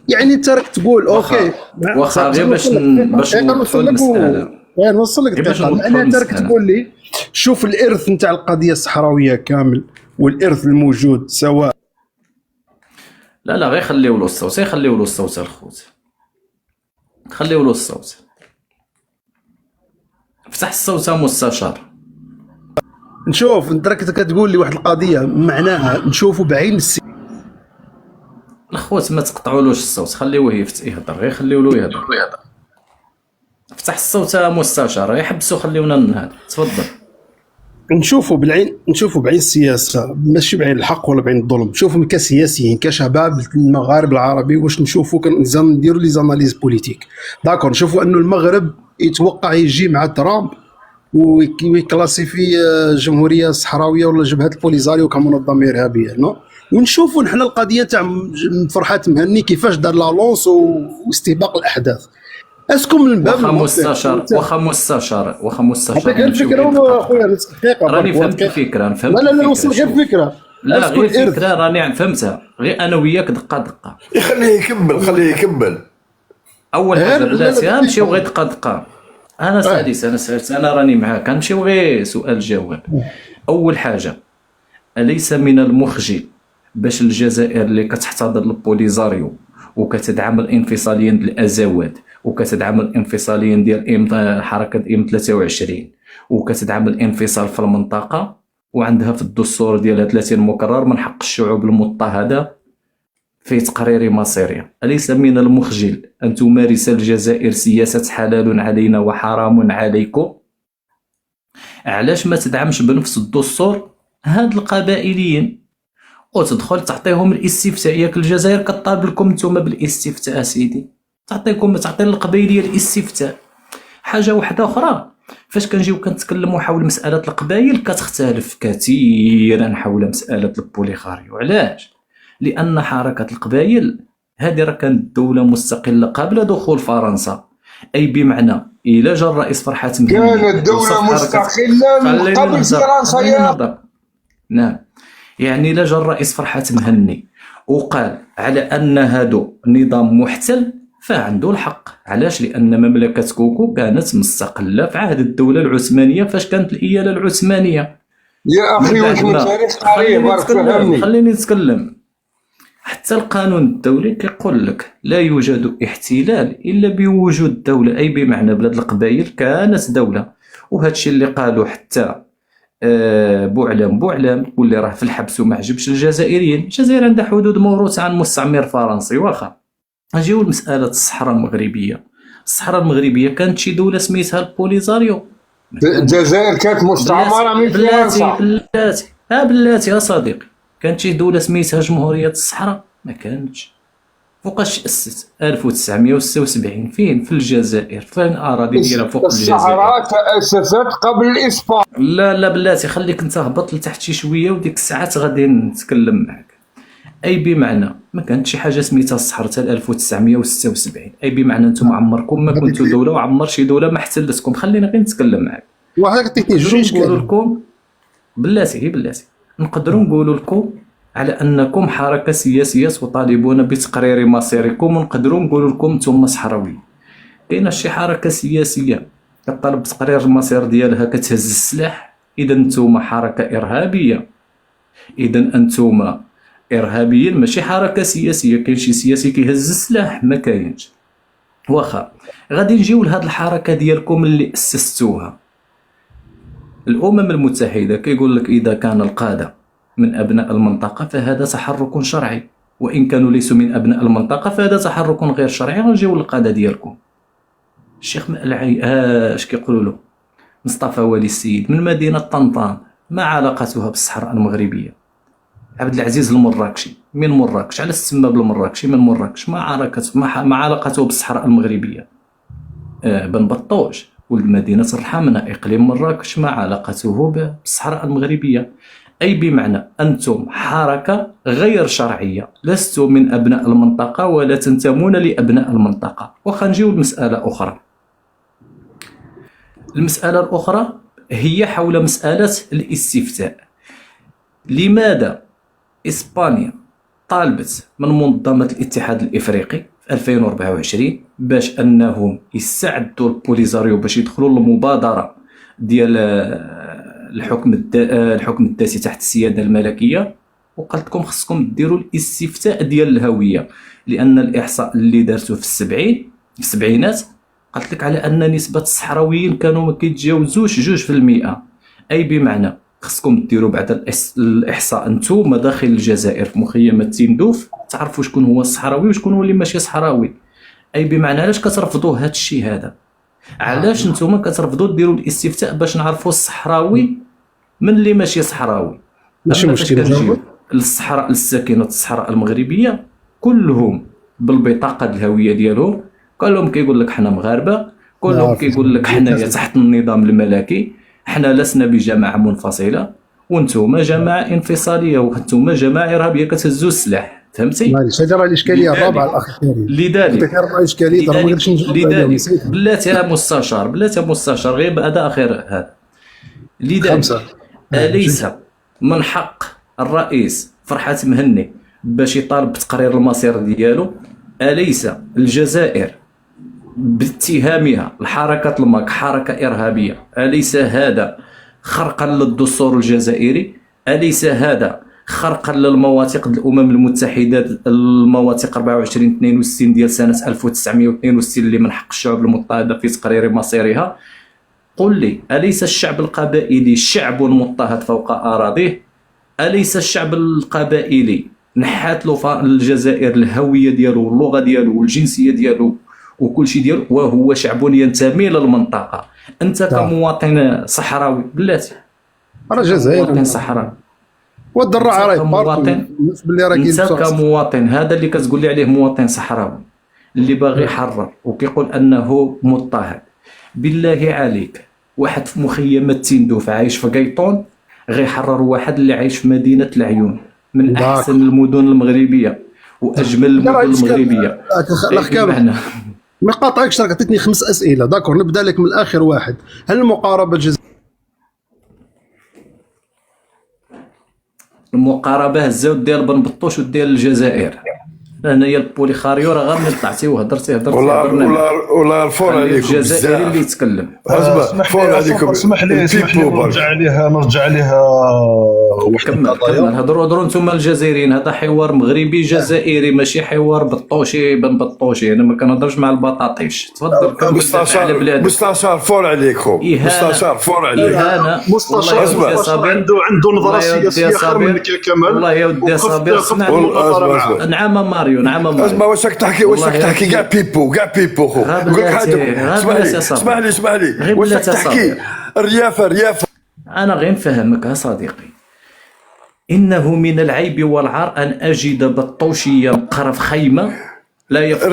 يعني انت راك تقول اوكي واخا غير باش نوصل لك المساله. نوصل لك انا انت راك تقول لي شوف الارث نتاع القضيه الصحراويه كامل والارث الموجود سواء. لا غير خليو له الصوت، خليو له الصوت الخوت، خليو له الصوت. افتح الصوت مستشار. نشوف انت راك كتقول لي واحد القضيه معناها نشوفوا بعين الخوت ما تقطعولوش الصوت، خليوه يهضر، غير خليو له يهضر. افتح الصوت مستشار، يحبسوا خليونا نهضر. تفضل. نشوفوا بعين السياسه، ماشي بعين الحق ولا بعين الظلم. نشوفوا كسياسيين كشباب المغارب العربي واش نشوفوا نديروا لي زاناليز بوليتيك. داكور. نشوفوا انه المغرب يتوقع يجي مع ترامب ويكلاسيفي الجمهوريه الصحراويه ولا جبهه البوليزاريو كمنظمه ارهابيه، نو. ونشوفوا نحن القضيه تاع فرحات مهني كيفاش دار لا لونس واستباق الاحداث. اسكم من باب واخا مستشار هذيك الفكره اخويا دقيقه راني فهمت الفكره. لا نوصل غير الفكره. لا غير الفكره راني فهمتها، غير انا وياك دقه. خليه يكمل. اول حاجه بلاتي غنمشيو غير دقه. انا سادس انا راني معاك، غنمشيو غير سؤال جواب. اول حاجه، اليس من المخجل باش الجزائر اللي كتحتضر البوليزاريو وكتدعم الانفصاليين ديال الازواد وكتدعم الانفصاليين ديال حركه M23 وكتدعم الانفصال في المنطقه وعندها في الدستور ديالها 30 مكرر من حق الشعوب المضطهده في تقرير مصيرها، أليس من المخجل أن تمارس الجزائر سياسة حلال علينا وحرام عليكم؟ علاش ما تدعمش بنفس الدستور هاد القبائليين وتدخل تعطيهم الاستفتاء؟ ياك الجزائر كطالب لكم نتوما بالاستفتاء سيدي، تعطي القبائليه الاستفتاء. حاجه واحده اخرى، فاش كنجيو كنتكلموا حول مساله القبائل كتختلف كثيرا حول مساله البوليغاريو. علاش؟ لان حركه القبائل هذه راه كانت دوله مستقله قبل دخول فرنسا، اي بمعنى الى جا الرئيس فرحات مهني كانت دوله مستقله قبل فرنسا يا نعم. يعني لا جا الرئيس فرحات مهني وقال على ان هادو نظام محتل فعنده الحق. علاش؟ لان مملكه كوكو كانت مستقله في عهد الدوله العثمانيه فاش كانت الاياله العثمانيه. يا اخي واش من تاريخ قريب خليني نتكلم. حتى القانون الدولي كيقول لك لا يوجد احتلال الا بوجود دوله، اي بمعنى بلاد القبائل كانت دوله. وهذا الشيء اللي قالوا حتى بوعلام واللي راه في الحبس وما عجبش الجزائريين. الجزائر عندها حدود موروثه عن مستعمر فرنسي. واخا نجيو لمساله الصحراء المغربيه. الصحراء المغربيه كانت شي دوله سميتها البوليزاريو. الجزائر كانت مستعمره من فرنسا. بلاتي يا صديقي، كانت شي دوله سميتها جمهوريه الصحراء؟ ما كانتش. فوقاش تأسست 1976 فين؟ في الجزائر. فين اراضي ديالها فوق الجزائر؟ الصحراء تأسست قبل الاسبان. لا بلاتي خليك انت هبط لتحت شي شويه وديك الساعات غادي نتكلم معك. اي بمعنى ما كانت شي حاجه سميتها الصحراء حتى 1976، اي بمعنى انتم عمركم ما كنتوا دوله وعمر شي دوله ما احتلتكم. خلينا غير نتكلم معك. واحد عطيتني جوج نقول لكم بلاتي نقدروا نقولوا لكم على انكم حركه سياسيه تطالبون بتقرير مصيركم، ونقدروا نقولوا لكم نتوما صحراويين. كاينه شي حركه سياسيه كطالب بتقرير المصير ديالها كتهز السلاح، اذا نتوما حركه ارهابيه. اذا انتوما ارهابيين ماشي حركه سياسيه. كاين شي سياسي كيهز السلاح؟ ما كاينش. واخا غادي نجيو لهاد الحركه ديالكم اللي اسستوها. الامم المتحده كيقول لك اذا كان القاده من ابناء المنطقه فهذا تحرك شرعي، وان كانوا ليسوا من ابناء المنطقه فهذا تحرك غير شرعي. غنجيو للقاده ديالكم. الشيخ مألعي اش كيقولوا له مصطفى ولي السيد من مدينه طنطان، ما علاقتها بالصحراء المغربيه؟ عبد العزيز المراكشي من مراكش، على تسمى بالمراكشي من مراكش، ما علاقته بالصحراء المغربيه. بن بطوش ولد مدينه الرحمنه اقليم مراكش، ما علاقته بالصحراء المغربيه. اي بمعنى انتم حركه غير شرعيه، لستم من ابناء المنطقه ولا تنتمون لابناء المنطقه. وخا نجيو لمساله اخرى. المساله الاخرى هي حول مساله الاستفتاء. لماذا إسبانيا طالبت من منظمة الاتحاد الإفريقي في 2024 باش أنهم يستعدوا البوليزاريو باش يدخلوا المبادرة ديال الحكم الذاتي تحت السيادة الملكية، وقالت لكم خصكم ديروا الاستفتاء ديال الهوية، لأن الإحصاء اللي دارته في السبعينات قالت لك على أن نسبة الصحراويين كانوا ما كيتجاوزوش 2%. أي بمعنى خصكم ديروا بعد الاحصاء نتوما داخل الجزائر في مخيمه تيندوف تعرفوا شكون هو الصحراوي وشكون هو اللي ماشي صحراوي. اي بمعنى علاش كترفضوا هذا الشيء هذا؟ علاش نتوما كترفضوا ديروا الاستفتاء باش نعرفوا الصحراوي من اللي ماشي صحراوي؟ ماشي مشكل. للصحراء الساكنه الصحراء المغربيه كلهم بالبطاقه الهويه ديالهم، كلهم كيقول لك حنا مغاربه، كلهم كيقول لك حنايا تحت النظام الملكي، حنا لسنا بجماعه منفصله، وانتم جماعه انفصاليه، وانتم جماعه ارهابيه كتهزوا السلاح. فهمتي؟ هذه راه الاشكاليه الرابعه الاخ كريم. لذلك اشكاليه راه ما قدرتش نجاوب عليهم. بلاتي يا مستشار غير بعد اخر هذا. لذلك اليس من حق الرئيس فرحات مهني باش يطالب بتقرير المصير ديالو؟ اليس الجزائر باتهامها الحركة الماك حركة إرهابية أليس هذا خرقا للدستور الجزائري؟ أليس هذا خرقا للمواثيق الأمم المتحدة، المواثيق 24/62 ديال سنة 1962 اللي من حق الشعوب المضطهدة في تقرير مصيرها؟ قل لي، أليس الشعب القبائلي شعب مضطهد فوق أراضيه؟ أليس الشعب القبائلي نحات له الجزائر الهوية ديالو واللغة ديالو والجنسية ديالو وكل شيء ديالو، وهو شعب ينتمي للمنطقه. انت كمواطن صحراوي بلاتي راه جزائري مواطن صحراوي والدراعه راه مواطن، انت كمواطن هذا اللي كتقول لي عليه مواطن صحراوي اللي باغي يحرر وكيقول انه مضطهد، بالله عليك واحد في مخيمه تيندوف عايش في قيطون غيحرر واحد اللي عايش في مدينه العيون من احسن المدن المغربيه واجمل المدن المغربيه؟ الاخ كامل ما قاطعكش، راك عطيتني 5 اسئله. داكور نبدا لك من الاخر. واحد، هل المقاربه الجزائريه المقاربه الزود ديال بن بطوش وديال الجزائر؟ هنايا البوليخاريو راه غير ملي طلعتي وهضرتي والله الفور عليكم الجزائري اللي يتكلم. فور عليكم. اسمح لي نرجع عليها كمل هضروا انتم الجزائريين. هذا حوار مغربي جزائري ماشي حوار بطوشي بن بطوشي. انا ما كنهضرش مع البطاطيش. تفضل كمل على بلادك. مستشار فور عليكم. مستشار فور عليكم. مستشار عنده نظره سياسيه خير منك يا كمال. والله يا ودي صابر اسمعني. نعم ماريو اسمع واش راك تحكي كاع بيبو نقول لك حاجه. اسمح لي واش راك تحكي الريافه. انا غير نفهمك يا صديقي. انه من العيب والعار ان اجد بطوشيا مقرف خيمه لا يفقه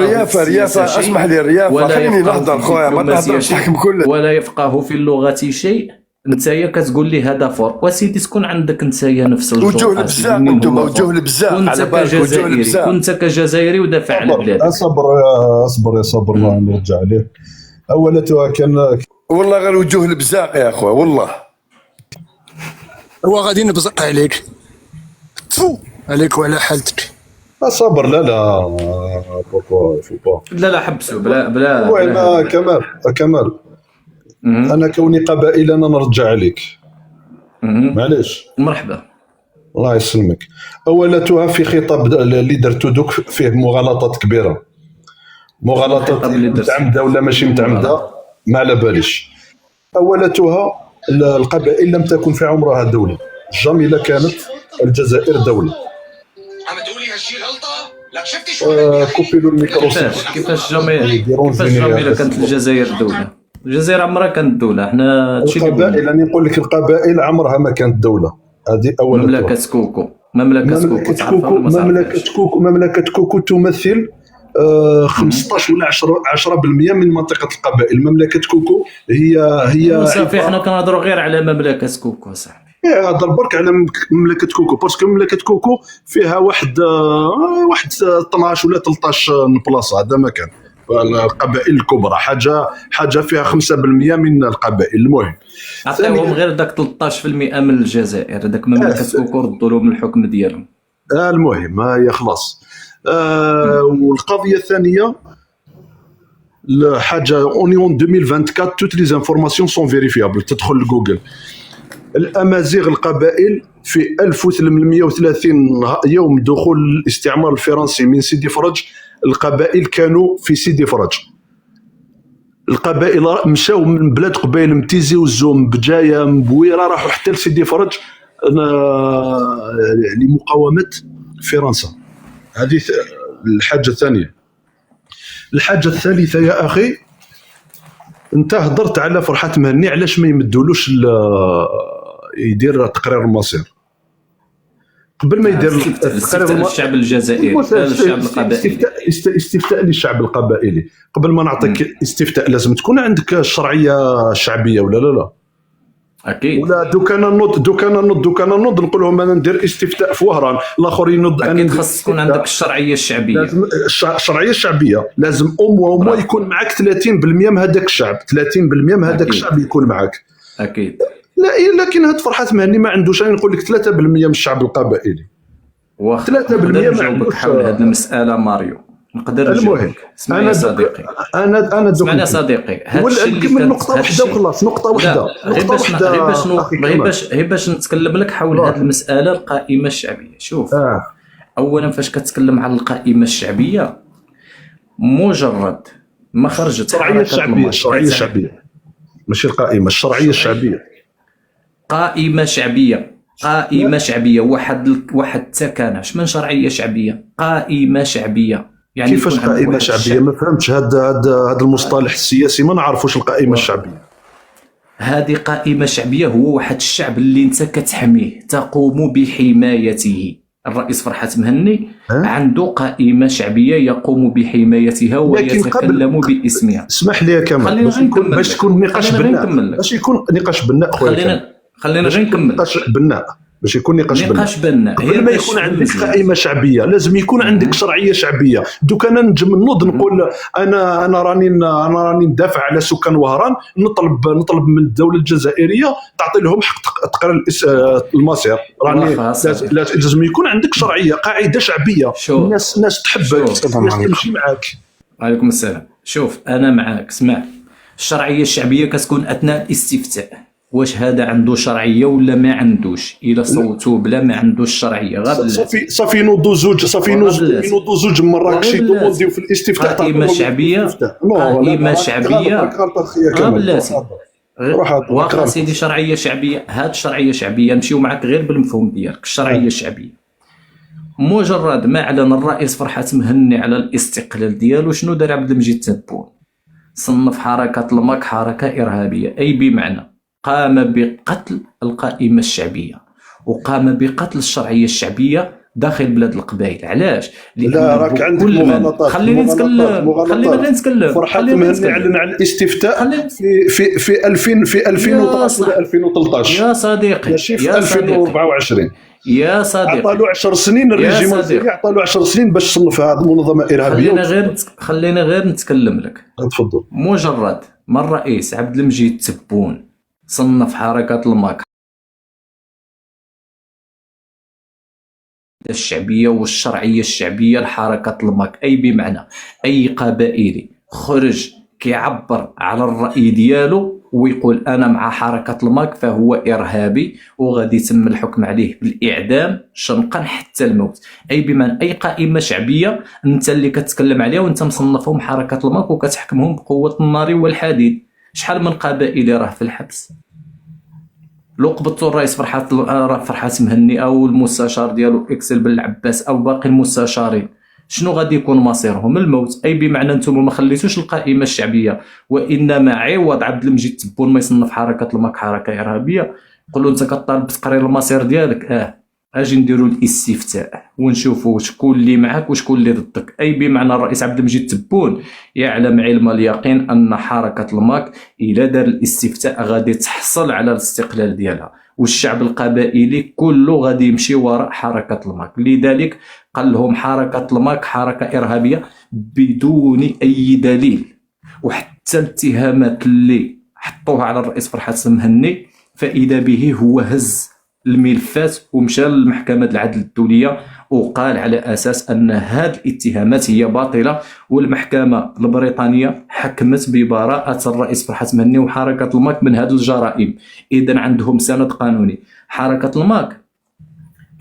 ريافه اسمح لي الريافه خليني نهضر خويا ما تهضرش تحكم كل ولا يفقه في اللغه شيء. نتايا كتقول لي هذا فور وسيدي تكون عندك نتايا نفس الجو. وجوه البزاف انتم وجوه البزاف على بالك وجوه البزاف. كنت كجزائري ودافع على بلادك. اصبر يا صبر ما نرجع عليه. اولا كان والله غير وجوه البزاق يا اخويا والله هو غادي نبزق عليك. تفو عليك وعلى حالتك. صبر. لا بوركوا فو با. لا حبسوا بلا المهم كمال انا كوني قبائل انا نرجع عليك معليش. مرحبا. الله يسلمك. اولتها في خطاب اللي درتو دوك فيه مغالطات كبيره، مغالطات متعمده ولا ماشي متعمده ما على باليش. اولتها القبائل لم تكن في عمرها دوله، جميله كانت الجزائر دوله. كوبي له الميكرو. كيفاش جميله كانت الجزائر دوله؟ الجزائر عمرها كانت دوله. حنا القبائل انا نقول لك القبائل عمرها ما كانت دوله. هذه اول مملكه كوكو. مملكه كوكو تمثل 15 ولا 10% من منطقه القبائل. مملكه كوكو هي صافي. حنا كنهضروا غير على مملكه كوكو صاحبي. هضر برك على مملكه كوكو باسكو مملكه كوكو فيها واحد 12 ولا 13 بلاصه. هذا مكان القبائل الكبرى، حاجه فيها 5% من القبائل. المهم عطيهم غير داك 13% من الجزائر، داك مملكه كوكو ردوا لهم الحكم ديالهم. المهم هي خلاص. والقضيه الثانيه الحاجه اونيون 2024 توت لي انفورماسيون سون فيريفيابل. تدخل لجوجل الامازيغ القبائل في 1830 يوم دخول الاستعمار الفرنسي من سيدي فرج، القبائل كانوا في سيدي فرج. القبائل مشاو من بلاد قبائل متيزي وزوم بجايه مبويره راحوا حتى لسيدي فرج لمقاومه فرنسا. هذه الحاجه الثانيه. الحاجه الثالثه يا اخي، انت هضرت على فرحات مهني علاش ما يمدولوش يدير تقرير المصير قبل ما يدير تقرير الشعب الجزائري، الشعب القبائلي، استفتاء للشعب القبائلي. قبل ما نعطيك استفتاء لازم تكون عندك الشرعيه الشعبيه ولا لا؟ اكيد. ولا دوكان نوض نقول لهم انا ندير استفتاء في وهران، الاخر ينوض. اكيد خاص تكون عندك الشرعيه الشعبيه. لازم الشرعيه الشعبيه لازم أمو يكون معك 30% من هذاك الشعب، 30% من هذاك الشعب يكون معك. اكيد. لا لكن هاد فرحات مهني ما عندوش. انا نقول لك 3% من الشعب القبائلي. 3% ما عندوش. حول هذه المساله ماريو نقدر المهم اسمعني يا صديقي. انا اسمعني يا صديقي. هادشي اللي كان نقطه واحده وخلاص. نقطه واحده غير باش نتكلم لك حول هذه المساله القائمه الشعبيه. شوف اولا فاش كتكلم على القائمه الشعبيه مجرد ما خرجت الشرعيه الشعبيه ماشي القائمه، الشرعيه الشعبيه. قائمه شعبيه واحد تكانش من شرعيه شعبيه. قائمه شعبيه يعني كيفاش قائمه شعبيه؟ ما فهمتش هذا المصطلح السياسي ما نعرفوش. القائمه الشعبيه هذه قائمه شعبيه هو واحد الشعب اللي انت كتحميه، تقوم بحمايته. الرئيس فرحات مهني عنده قائمه شعبيه يقوم بحمايتها ويتكلم باسمها. اسمح لي يا كمال باش يكون نقاش بناء، باش يكون نقاش بناء خويا. خلينا غير نكمل. نقاش بناء باش يكون نقاش بناء. قبل ما يكون عندك قائمه شعبيه لازم يكون عندك شرعيه شعبيه. دوك انا نجم نوض نقول انا راني ندافع على سكان وهران، نطلب من الدوله الجزائريه تعطي لهم حق تقرير المصير. راني لازم يكون عندك شرعيه، قاعده شعبيه. الناس تحبك، الناس تمشي معك. وعليكم السلام. شوف انا معاك. اسمع، الشرعيه الشعبيه كتكون اثناء الاستفتاء. واش هذا عنده شرعيه ولا ما عندوش؟ الا صوتوا بلا ما عندوش شرعيه غير صافي نوضوا زوج مراكش يدوزيو في الاستفتاء. قائمه شعبيه بلاتي واخا سيدي شرعيه شعبيه. هاد الشرعيه الشعبيه نمشيو معك غير بالمفهوم ديالك. الشرعيه الشعبيه مجرد ما اعلن الرئيس فرحات مهني على الاستقلال ديالو، شنو دار عبد المجيد تبون؟ صنف حركه الماك حركه ارهابيه، اي بمعنى قام بقتل القائمة الشعبية وقام بقتل الشرعية الشعبية داخل بلاد القبائل. علاش؟ لا راك عندك مغالطات. خليني نتكلم. فرحات مهني اعلن على الاستفتاء في 2012 ولا 2013 يا صديقي، ماشي في 2024 يا صديقي. عطالو 10 سنين الرجيم السوري، عطالو 10 سنين باش صنف هذه المنظمه ارهابيه. خلينا غير نتكلم لك. تفضل. مجرد ما الرئيس عبد المجيد تبون صنف حركة الماك الشعبية والشرعية الشعبية لحركة الماك، أي بمعنى أي قبائلي خرج كيعبر على الرأي ديالو ويقول أنا مع حركة الماك فهو إرهابي وغادي يتم الحكم عليه بالإعدام شنقا حتى الموت. أي بمعنى أي قائمة شعبية أنت اللي كتكلم عليها وأنت مصنفهم حركة الماك وكتحكمهم بقوة النار والحديد. شحال من قبائل راه في الحبس، لو قبضتوا الرئيس فرحات مهني او المستشار ديالو اكسل بن العباس او باقي المستشارين، شنو غادي يكون مصيرهم؟ الموت. اي بمعنى انتم ما خليتوش القائمه الشعبيه، وانما عوض عبد المجيد تبون ما يصنف حركه الماك حركه ارهابيه يقولوا انت كطالب بتقرير المصير ديالك. اجي نديروا الاستفتاء ونشوفوا شكون اللي معك وشكون اللي ضدك. اي بمعنى الرئيس عبد المجيد تبون يعلم علم اليقين ان حركه الماك الى دار الاستفتاء غادي تحصل على الاستقلال ديالها، والشعب القبائلي كله غادي يمشي وراء حركه الماك. لذلك قال لهم حركه الماك حركه ارهابيه بدون اي دليل، وحتى الاتهامات اللي حطوها على الرئيس فرحات مهني فاذا به هو هز الملفات ومشى للمحكمة العدل الدولية وقال على أساس أن هذه الاتهامات هي باطلة، والمحكمة البريطانية حكمت ببراءة الرئيس فرحات مهني وحركة الماك من هذه الجرائم. إذن عندهم سند قانوني. حركة الماك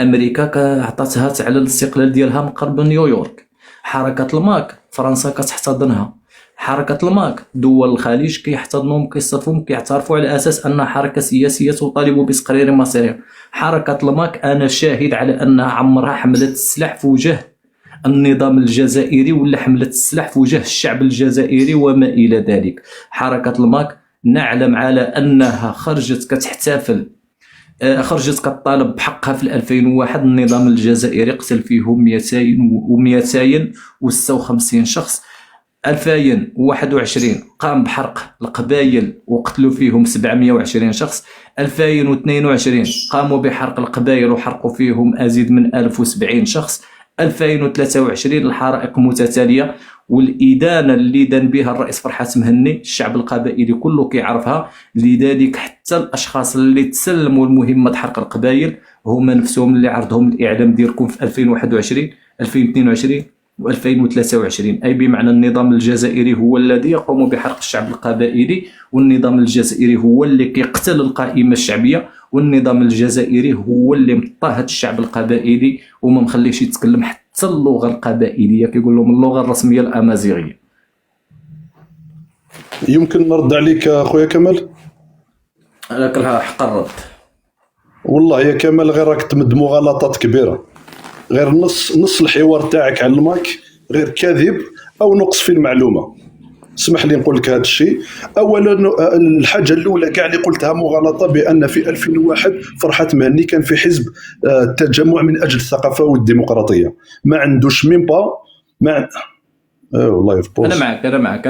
أمريكا عطاتها على الاستقلال ديالها من قرب نيويورك، حركة الماك فرنسا كتحتضنها، حركة الماك دول الخليج كيحتضنوهم كيصرفوهم كيعترفوا على أساس أنها حركة سياسية تطالب بتقرير مصيرها. حركة الماك أنا شاهد على أنها عمرها حملت السلاح في وجه النظام الجزائري ولا حملت السلاح في وجه الشعب الجزائري وما إلى ذلك. حركة الماك نعلم على أنها خرجت كتحتفل، خرجت كطالب بحقها في 2001. النظام الجزائري قتل فيهم 256 شخص. 2021 قام بحرق القبائل وقتلوا فيهم 720 شخص. 2022 قاموا بحرق القبائل وحرقوا فيهم أزيد من 1070 شخص. 2023 الحرائق متتالية، والإدانة اللي دان بها الرئيس فرحات مهني الشعب القبائلي كله كيعرفها. لذلك حتى الأشخاص اللي تسلموا المهمة حرق القبائل هما نفسهم اللي عرضهم الإعلام ديالكم في 2021 2022 و2023. أي بمعنى النظام الجزائري هو الذي يقوم بحرق الشعب القبائلي، والنظام الجزائري هو اللي كيقتل القائمة الشعبية، والنظام الجزائري هو اللي مضطهد الشعب القبائلي وما مخليش يتكلم حتى اللغة القبائلية، كيقول لهم اللغة الرسمية الأمازيغية. يمكن نرد عليك اخويا كمال؟ لك الحق الرد. والله يا كمال غير راك تمد مغالطات كبيره، غير نص الحوار تاعك على الماك غير كاذب او نقص في المعلومه. اسمح لي نقول لك هذا الشيء. اولا الحاجه الاولى كاع اللي قلتها مغالطه، بان في 2001 فرحات مهني كان في حزب التجمع من اجل الثقافه والديمقراطيه، ما عندوش ميمبا والله انا معك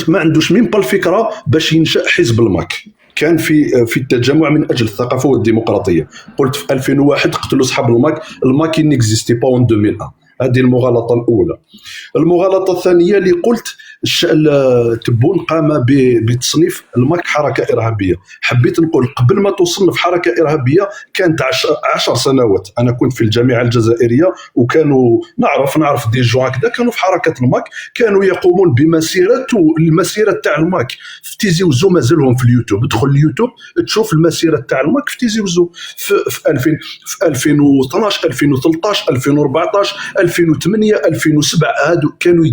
ما عندوش ميمبا الفكره باش ينشا حزب الماك. كان في التجمع من اجل الثقافه والديمقراطيه. قلت في 2001 قتلوا اصحاب الماك نيكزيستي با اون 2001. هذه المغالطه الاولى. المغالطه الثانيه اللي قلت تبون قام بتصنيف الماك حركه ارهابيه. حبيت نقول قبل ما تصنف حركه ارهابيه كانت 10 سنوات انا كنت في الجامعه الجزائريه، وكانوا نعرف دي جو هكذا كانوا في حركه الماك، كانوا يقومون المسيره تاع الماك في تيزي وزو. مازالهم في اليوتيوب، ادخل اليوتيوب تشوف المسيره تاع الماك في تيزي وزو في 2012 2013 2014 2008 2007. هادو كانوا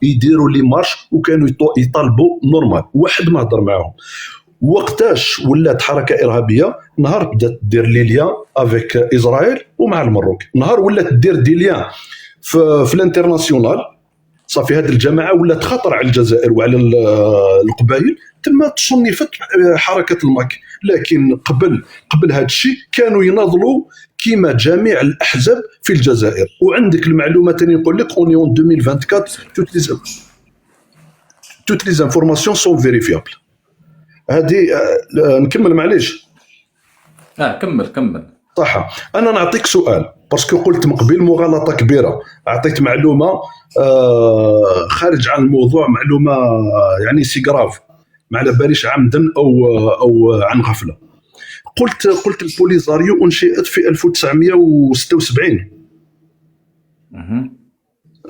يديروا لي مارش وكانوا يطالبوا نورمال، واحد ما هضر معاهم. وقتاش ولات حركه ارهابيه؟ نهار بدات دير لي ليان افيك اسرائيل ومع المروك، نهار ولات دير دي ليان في الانترناسيونال، صافي هذه الجماعه ولات خطر على الجزائر وعلى القبائل، تما تصنفت حركه الماك. لكن قبل هذا الشيء كانوا يناضلوا كيما جميع الاحزاب في الجزائر. وعندك المعلومه ثاني نقول لك اونيون 2024 توت لي زانفورماسيون سون فيريفيابل. هذه نكمل معليش. كمل. صح. انا نعطيك سؤال باسكو قلت من قبل مغالطه كبيره، اعطيت معلومه خارج عن الموضوع، معلومه يعني سي غراف ما على باليش عمدا او عن غفله. قلت البوليزاريو انشئت في 1976.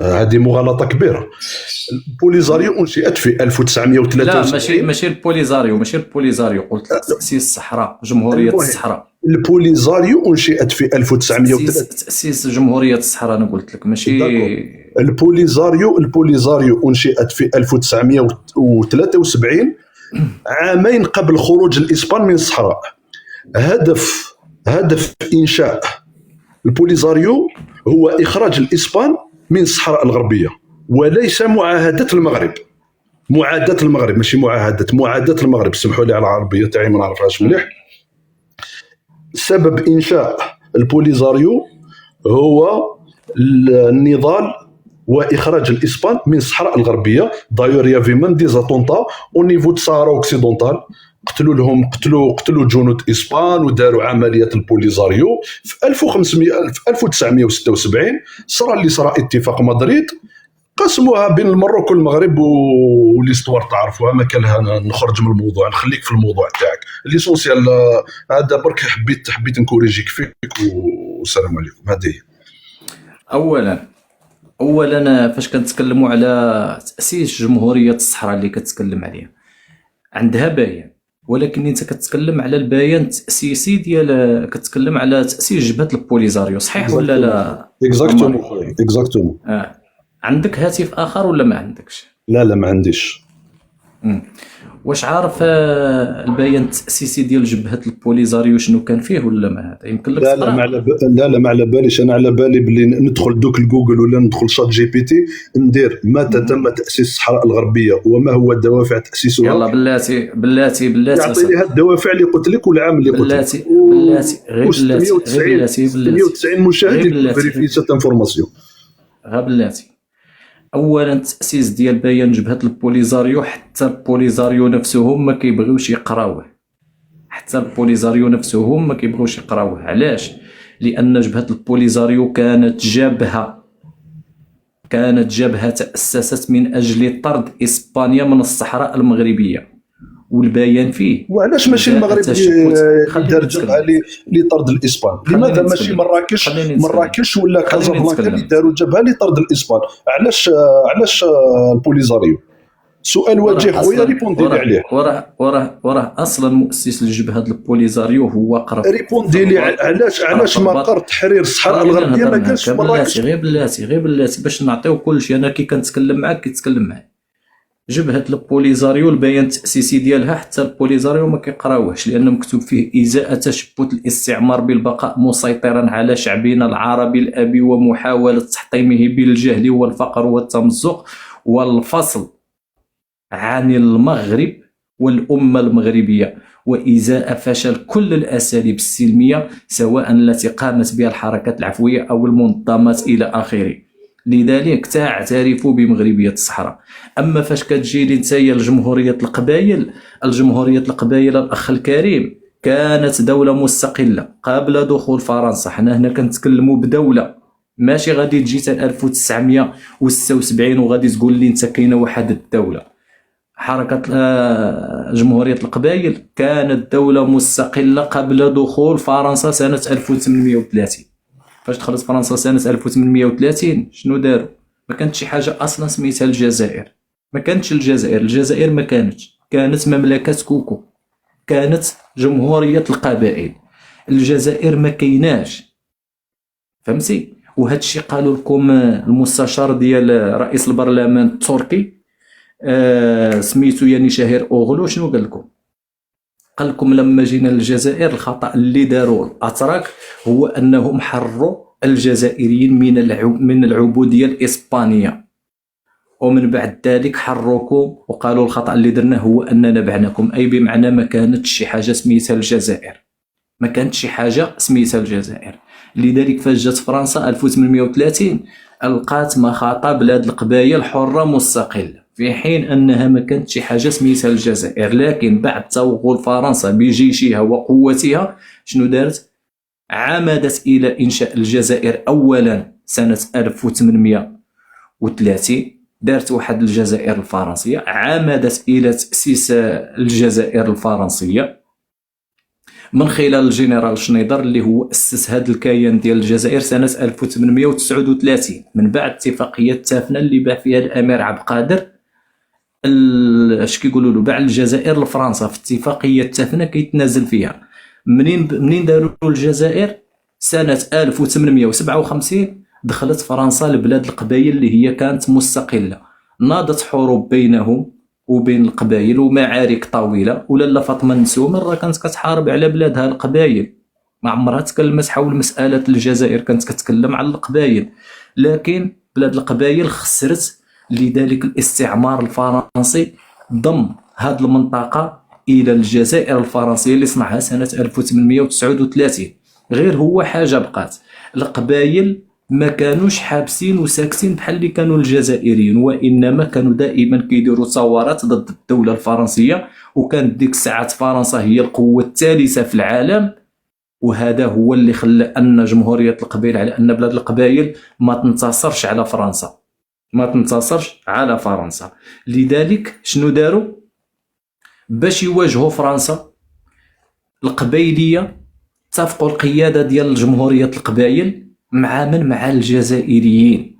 هذه مغالطه كبيره. البوليزاريو انشئت في 1973. لا ماشي البوليزاريو قلت تأسيس الصحراء، جمهورية الصحراء. البوليزاريو انشئت في 1973. تأسيس جمهورية الصحراء انا قلت لك ماشي. البوليزاريو انشئت في 1973 عامين قبل خروج الإسبان من الصحراء. هدف إنشاء البوليزاريو هو إخراج الإسبان من الصحراء الغربية، وليس معاهدة المغرب. معاداة المغرب ماشي معاداة المغرب. سمحوا لي على العربية تاعي ما نعرفهاش مليح. سبب إنشاء البوليزاريو هو النضال واخراج الاسبان من الصحراء الغربيه. دايور يافي ميم دي زاتونتا او نيفو دو سهارا اوكسيدونتال، قتلوا جنود اسبان وداروا عمليه البوليزاريو. في 1976 صرا اتفاق مدريد، قسموها بين المروك والمغرب، وليستوار تعرفوها ما كان لها نخرج من الموضوع، نخليك في الموضوع تاعك ليسونسيال. هذا برك حبيت نكوريجيك فيك، والسلام عليكم. هذه اولا فاش كنتكلموا على تاسيس جمهوريه الصحراء اللي كتكلم عليها عندها بيان، ولكن انت كتكلم على البيان التاسيسي ديال، كتكلم على تاسيس جبهه البوليزاريو، صحيح ولا لا؟ اكزاكتومون. عندك هاتف اخر ولا ما عندكش؟ لا ما عنديش. واش عارف البيان التاسيسي ديال جبهه البوليزاريو شنو كان فيه ولا ما هذا يمكن لك لا ما على باليش. انا على بالي بلي ندخل دوك الجوجل ولا ندخل شات جي بي تي ندير متى تم تاسيس الصحراء الغربيه وما هو دوافع تاسيسها. يلا بلاتي يعطيني هاد الدوافع اللي قلت لك والعام اللي قلت لك. بلاتي 190 مشاهد فيريفي سيت انفورماسيون. بلاتي اولا التاسيس ديال بيان جبهه البوليزاريو، حتى البوليزاريو نفسهم ما كيبغيوش يقراوه. علاش؟ لان جبهه البوليزاريو كانت جبهه تاسست من اجل طرد اسبانيا من الصحراء المغربيه، والبيان فيه. وعلاش ماشي المغرب دار جبهه لطرد الاسبان؟ لماذا ماشي مراكش ولا كازابلانكا اللي داروا جبهه لطرد الاسبان؟ علاش البوليزاريو؟ سؤال وجيه خويا، ريبوندي لي عليه. وراه اصلا مؤسس لجبهه البوليزاريو هو قرب. ريبوندي لي علاش مقر تحرير الصحراء الغربيه ما كانش في مراكش؟ غير بلاتي باش نعطيو كلشي. انا كي كنتكلم معاك كيتكلم معايا. جبهه البوليزاريو البيان التاسيسي ديالها حتى البوليزاريو ما كيقراوهش، لانه مكتوب فيه ازاء تشبت الاستعمار بالبقاء مسيطرا على شعبنا العربي الابي ومحاوله تحطيمه بالجهل والفقر والتمزق والفصل عن المغرب والامه المغربيه، وازاء فشل كل الاساليب السلميه سواء التي قامت بها الحركات العفويه او المنظمات الى اخره. لذلك تعترف بمغربيه الصحراء. اما فاش كتجي لي نتايا الجمهوريه القبائل الاخ الكريم كانت دوله مستقله قبل دخول فرنسا. حنا هنا كنتكلموا بدوله، ماشي غادي تجي حتى 1976 وغادي تقول لي انت كاينه واحد الدوله. حركه جمهوريه القبائل كانت دوله مستقله قبل دخول فرنسا سنه 1830. فاش دخلت فرنسا سنه 1830 شنو داروا؟ ما كانتش شي حاجه اصلا سميتها الجزائر. ما كانتش الجزائر ما كانت مملكه كوكو، كانت جمهوريه القبائل. الجزائر ما كايناش، فهمتي؟ وهذا الشيء قالوا لكم المستشار ديال رئيس البرلمان التركي سميتو يعني شهير اوغلو. شنو قال لكم؟ قال لكم لما جينا للجزائر الخطأ اللي داروا الأتراك هو أنهم حرروا الجزائريين من العبودية الإسبانية، ومن بعد ذلك حركوا وقالوا الخطأ اللي درناه هو أننا بعناكم، أي بمعنى ما كانتش شي حاجة سميتها الجزائر. لذلك فاش جات فرنسا 1830 لقات مخاطا بلاد القبائل حرة مستقلة، في حين أنها ما كانت شي حاجة سميتها الجزائر. لكن بعد توغل فرنسا بجيشها وقوتها شنو دارت؟ عمدت إلى إنشاء الجزائر أولا سنة 1830. دارت واحد الجزائر الفرنسية، عمدت إلى تأسيس الجزائر الفرنسية، من خلال الجنرال شنيدر اللي هو أسس هذا الكيان ديال الجزائر سنة 1839 من بعد اتفاقية تافنة اللي باع فيها الأمير عبد القادر اش كيقولوا له باع الجزائر لفرنسا. في اتفاقية تافنة كيتنازل فيها. منين داروا الجزائر سنة 1857 دخلت فرنسا لبلاد القبائل اللي هي كانت مستقلة. ناضت حروب بينهم وبين القبائل ومعارك طويلة، ولالا فاطمة النسومر راه كانت كتحارب على بلادها القبائل، ما عمرها تكلمت حول مسألة الجزائر، كانت كتكلم على القبائل. لكن بلاد القبائل خسرت، لذلك الاستعمار الفرنسي ضم هذه المنطقة إلى الجزائر الفرنسية اللي صنعها سنة 1839. غير هو حاجة بقات، القبائل ما كانوش حابسين وساكتين بحال اللي كانوا الجزائريين، وإنما كانوا دائما كيديروا ثورات ضد الدولة الفرنسية، وكانت ديك الساعات فرنسا هي القوة الثالثة في العالم. وهذا هو اللي خلى أن جمهورية القبائل، على أن بلاد القبائل ما تنتصرش على فرنسا، ما تنتصرش على فرنسا. لذلك شنو داروا باش يواجهوا فرنسا؟ القبائلية اتفقوا القيادة ديال جمهورية القبائل مع الجزائريين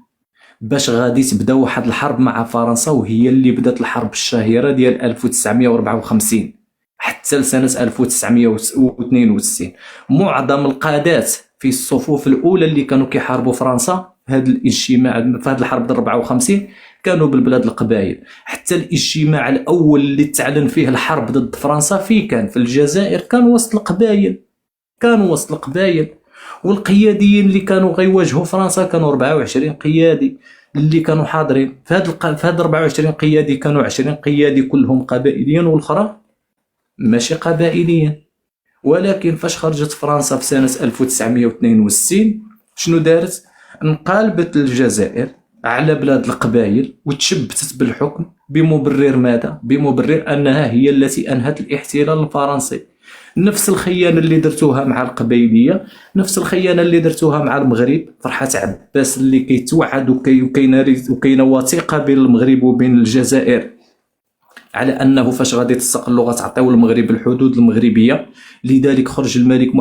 باش غادي تبدا واحد الحرب مع فرنسا، وهي اللي بدات الحرب الشهيرة ديال 1954 حتى لسنة 1962. معظم القادات في الصفوف الأولى اللي كانوا كيحاربوا فرنسا هذا الاجتماع في هذه الحرب 54 كانوا بالبلاد القبائل. حتى الاجتماع الأول اللي تعلن فيه الحرب ضد فرنسا كان في الجزائر، كان وسط القبائل. والقياديين اللي كانوا غيواجهوا فرنسا كانوا 24 قيادي اللي كانوا حاضرين. في هاد 24 قيادي كانوا 20 قيادي كلهم قبائليين والأخرى ماشي قبائليين. ولكن فاش خرجت فرنسا في سنة 1962 شنو دارت؟ انقلبت الجزائر على بلاد القبائل وتشبتت بالحكم بمبرر ماذا؟ بمبرر أنها هي التي أنهت الاحتلال الفرنسي. نفس الخيانة اللي درتوها مع القبائلية، نفس الخيانة اللي درتوها مع المغرب. فرحات عباس اللي كيتوعد وكاينه وثيقة بين المغرب وبين الجزائر على أنه فاش غادي تستقلوا غتعطيو المغرب الحدود المغربية. لذلك خرج الملك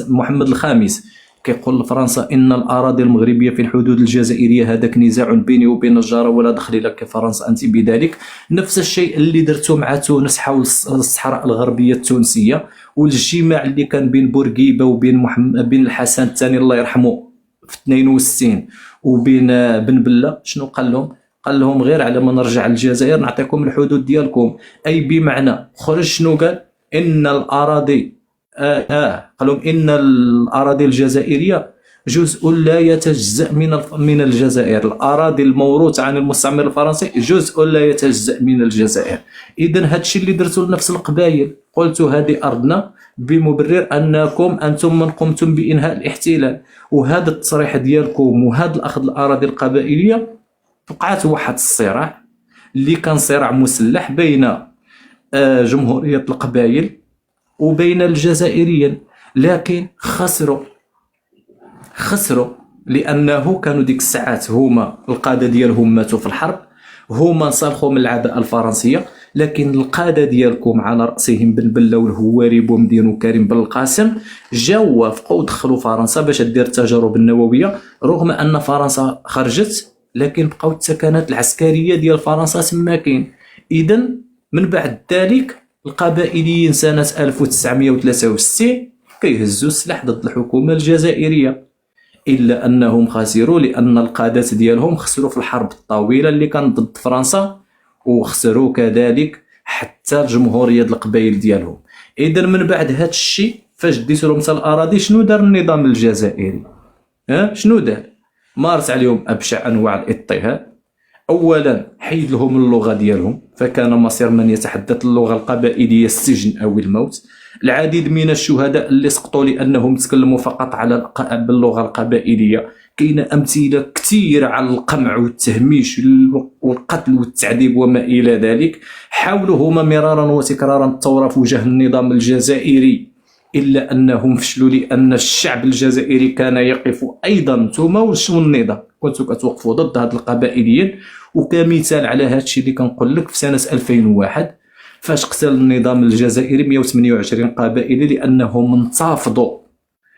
محمد الخامس كيقول لفرنسا إن الأراضي المغربية في الحدود الجزائرية هذاك نزاع بيني وبين الجارة ولا دخل لك فرنسا أنت بذلك. نفس الشيء اللي درتو مع تونس حول الصحراء الغربية التونسية، والاجتماع اللي كان بين بورقيبة وبين بين الحسن الثاني الله يرحمه في 62 وبين بن بلة. شنو قال لهم؟ قال لهم غير على ما نرجع للجزائر نعطيكم الحدود ديالكم. أي بمعنى خرج شنو قال؟ إن الأراضي قال لهم إن الأراضي الجزائرية جزء لا يتجزأ من الجزائر. الأراضي الموروثة عن المستعمر الفرنسي جزء لا يتجزأ من الجزائر. إذن هذا الشيء اللي درتوا لنفس القبائل، قلتوا هذه أرضنا بمبرر أنكم أنتم من قمتم بإنهاء الاحتلال. وهذا التصريح ديالكم وهذا الأخذ الأراضي القبائلية وقعت واحد الصراع اللي كان صراع مسلح بين جمهورية القبائل وبين الجزائريين، لكن خسروا لأنه كانوا ديك الساعات هما القادة ديالهم ماتوا في الحرب، هما انسلخوا من العباءة الفرنسية. لكن القادة ديالكم على رأسهم بن بلة والهواري بومدين وكريم بن القاسم جاوا وافقوا ودخلوا فرنسا باش دير التجارب النووية، رغم أن فرنسا خرجت لكن بقاو السكنات العسكرية ديال فرنسا تماكين. إذن من بعد ذلك القبائليين سنة 1963 كيهزوا السلاح ضد الحكومة الجزائرية، إلا أنهم خسروا لأن القادات ديالهم خسروا في الحرب الطويلة اللي كانت ضد فرنسا، وخسروا كذلك حتى جمهورية القبائل ديالهم. إذن من بعد هذا الشيء فاش ديت لهم الأراضي شنو دار النظام الجزائري؟ شنو دار؟ مارس عليهم أبشع أنواع الاضطهاد. أولا حيد لهم اللغة ديالهم، فكان مصير من يتحدث اللغة القبائلية السجن أو الموت. العديد من الشهداء اللي سقطوا لأنهم تكلموا فقط على باللغة القبائلية. كاينة أمثلة كثيرة على القمع والتهميش والقتل والتعذيب وما إلى ذلك. حاولوا هما مرارا وتكرارا الثورة في وجه النظام الجزائري، إلا أنهم فشلوا لأن الشعب الجزائري كان يقف أيضا نتوما والنظام كنتو كتوقفوا ضد هاد القبائليين. وكمثال على هذا الشيء اللي كنقول لك في سنة 2001 فاش قتل النظام الجزائري 128 قبائلي لانهم انتفضوا.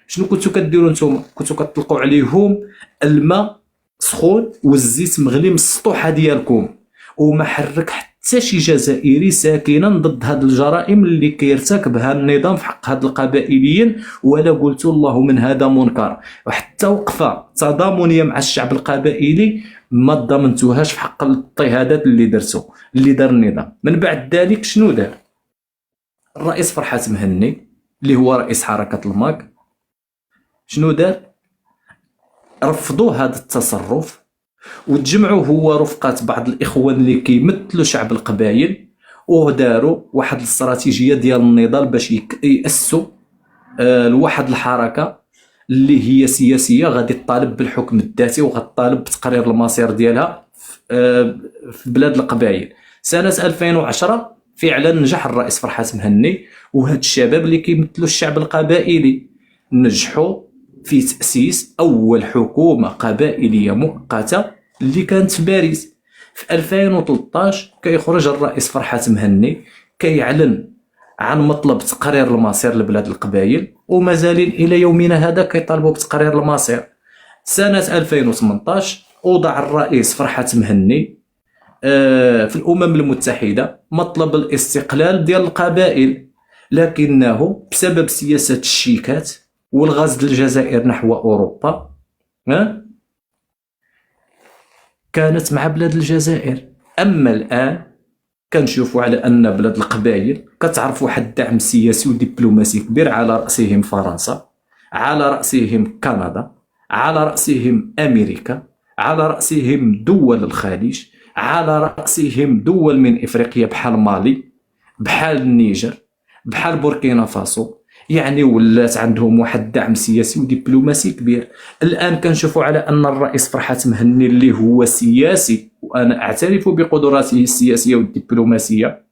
شنو كنتو كديروا نتوما؟ كنتو كتطلقوا عليهم الماء سخون والزيت مغلي من السطوحه ديالكم، وما حرك حتى شي جزائري ساكنا ضد هاد الجرائم اللي كيرتكبها النظام في حق هاد القبائليين، ولا قلت الله من هذا منكر. وحتى وقفه تضامنيه مع الشعب القبائلي ما ضمنتوهاش في حق الاضطهادات اللي دار النظام. من بعد ذلك شنو دار الرئيس فرحات مهني اللي هو رئيس حركه الماك؟ شنو دار؟ رفضوا هذا التصرف وتجمعوا هو رفقات بعض الاخوان اللي كيمثلوا شعب القبائل، وداروا واحد الاستراتيجيه ديال النضال باش ياسسوا لواحد الحركه اللي هي سياسيه غادي تطالب بالحكم الذاتي وغتطالب بتقرير المصير ديالها في بلاد القبائل. سنه 2010 فعلا نجح الرئيس فرحات مهني وهاد الشباب اللي كيمثلوا الشعب القبائلي نجحوا في تأسيس أول حكومة قبائلية مؤقتة اللي كانت في باريس. في 2013 كيخرج الرئيس فرحات مهني كيعلن عن مطلب تقرير المصير لبلاد القبائل، ومازالين إلى يومنا هذا كيطالبوا بتقرير المصير. سنة 2018 وضع الرئيس فرحات مهني في الأمم المتحدة مطلب الاستقلال ديال القبائل، لكنه بسبب سياسة الشيكات والغزل الجزائر نحو أوروبا كانت مع بلاد الجزائر. أما الآن كنشوفوا على أن بلاد القبائل كتعرف واحد الدعم سياسي ودبلوماسي كبير، على رأسهم فرنسا، على رأسهم كندا، على رأسهم أمريكا، على رأسهم دول الخليج، على رأسهم دول من إفريقيا بحال مالي، بحال النيجر، بحال بوركينا فاسو. يعني ولات عندهم واحد الدعم سياسي ودبلوماسي كبير. الان كنشوفوا على ان الرئيس فرحات مهني اللي هو سياسي، وانا اعترف بقدراته السياسيه والدبلوماسيه،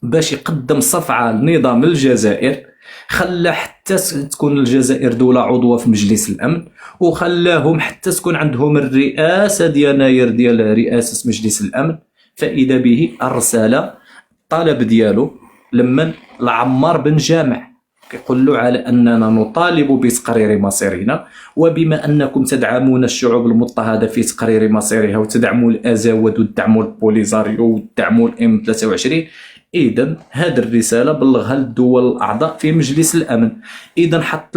باش يقدم صفعه لنظام الجزائر، خلى حتى تكون الجزائر دوله عضوه في مجلس الامن، وخلاهم حتى تكون عندهم الرئاسه ديال يناير ديال رئاسه مجلس الامن. فاذا به ارسل الطلب ديالو لمن لعمار بن جامع كيقول له على أننا نطالب بتقرير مصيرنا، وبما أنكم تدعمون الشعوب المضطهدة في تقرير مصيرها وتدعموا الأزاود وتدعموا البوليزاريو وتدعموا الام 23، إذن هذه الرسالة بلغها للدول الأعضاء في مجلس الأمن. إذن حط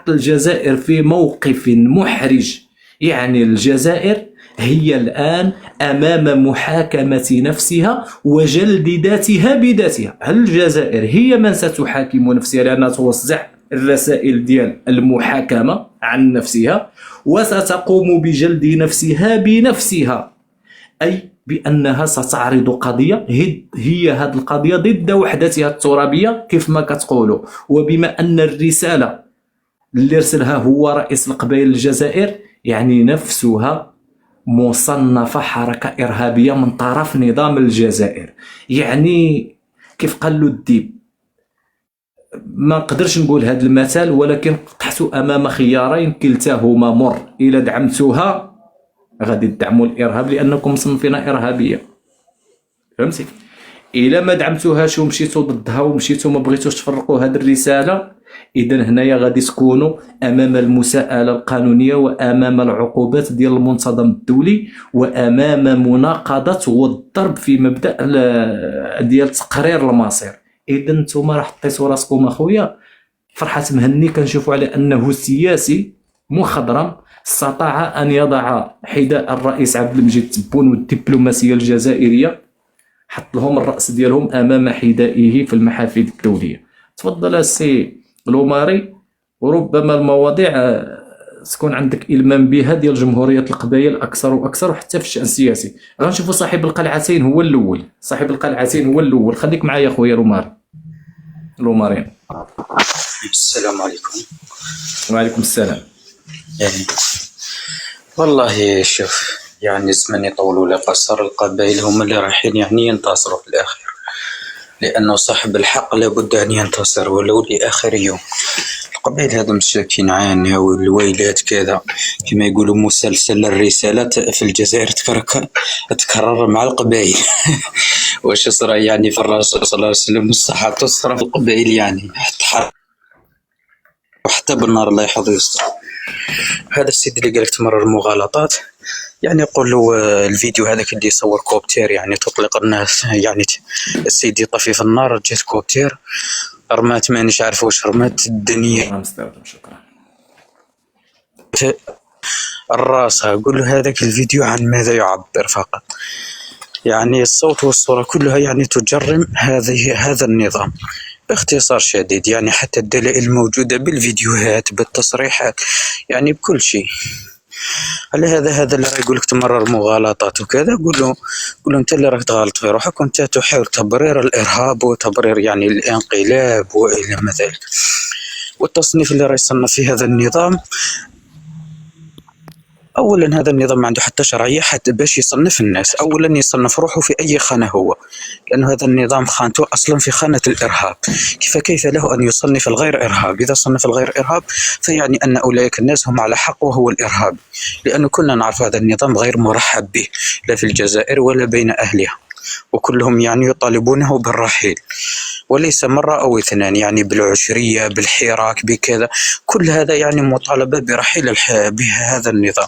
الجزائر في موقف محرج. يعني الجزائر هي الآن أمام محاكمة نفسها وجلد ذاتها بذاتها. هل الجزائر هي من ستحاكم نفسها لأنها توزع الرسائل ديال المحاكمة عن نفسها، وستقوم بجلد نفسها بنفسها، أي بأنها ستعرض قضية هي هذه القضية ضد وحدتها الترابية كيف ما كتقولوا. وبما أن الرسالة اللي رسلها هو رئيس القبائل الجزائر، يعني نفسها مصنفة حركة إرهابية من طرف نظام الجزائر. يعني كيف قال له الديب، ما نقدرش نقول هذا المثال، ولكن قحت أمام خيارين كلتاهما مر، إلا دعمتوها غادي تدعموا الإرهاب لأنكم مصنفينها إرهابية، فهمتي؟ إلا ما دعمتوهاش ومشيتوا ضدها ومشيتوا ما بغيتوش تفرقوا هذه الرسالة، إذن هنايا غادي تكونوا أمام المساءلة القانونية وأمام العقوبات ديال المنتظم الدولي وأمام مناقضة والضرب في مبدأ ديال تقرير المصير. إذن نتوما راه حطيتوا راسكم أخويا. فرحات مهني كنشوفوا على أنه سياسي مخضرم استطاع أن يضع حذاء الرئيس عبد المجيد تبون والدبلوماسية الجزائرية، حط لهم الرأس ديالهم أمام حذائه في المحافل الدولية. تفضل السي لوماري، وربما المواضيع تكون عندك إلمام بها ديال جمهورية القبائل أكثر وأكثر، وحتى في الشأن السياسي. غنشوفوا صاحب القلعتين هو الأول. خليك معايا خويا لومارين. السلام عليكم. وعليكم السلام. يعني والله شوف، يعني زمن يطول ولا قصر، القبائل هم اللي رايحين يعني ينتصروا في الأخير، لأنه صاحب الحق لابد أن ينتصر ولو لآخر يوم. القبائل هذا مساكين عانية والويلات كذا كما يقولوا مسلسل الرسالة في الجزائر تكرر مع القبائل. واش صرا يعني في الرسول صلى الله عليه وسلم الصحة تصرى في القبائل يعني وحتى بالنار الله يحفظه ويستر. هذا السيد اللي قالك تمرر المغالطات يعني يقول له الفيديو هذاك اللي يصور كوبتير يعني تطلق الناس يعني السيد يطفي في النار جات كوبتير رمات مانيش عارف واش رمات الدنيا شكرا. الراس. قول له هذاك الفيديو عن ماذا يعبر فقط يعني الصوت والصورة كلها يعني تجرم هذا النظام باختصار شديد يعني حتى الدلائل الموجودة بالفيديوهات بالتصريحات يعني بكل شيء. على هذا اللي يقول لك تمرر مغالطات وكذا قول له انت اللي راك تغالط في روحك وانت تحاول تبرير الارهاب وتبرير يعني الانقلاب والى ما ذلك. والتصنيف اللي راه يصنف في هذا النظام اولا هذا النظام ما عنده حتى شرعيه حتى باش يصنف الناس. اولا يصنف روحه في اي خانه هو لانه هذا النظام خانته اصلا في خانه الارهاب. كيف له ان يصنف الغير ارهاب؟ اذا صنف الغير ارهاب فيعني ان اولئك الناس هم على حق وهو الارهاب لانه كنا نعرف هذا النظام غير مرحب به لا في الجزائر ولا بين اهلها وكلهم يعني يطالبونه بالرحيل وليس مرة أو اثنان يعني بالعشرية بالحراك بكذا كل هذا يعني مطالبة برحيل بهذا النظام.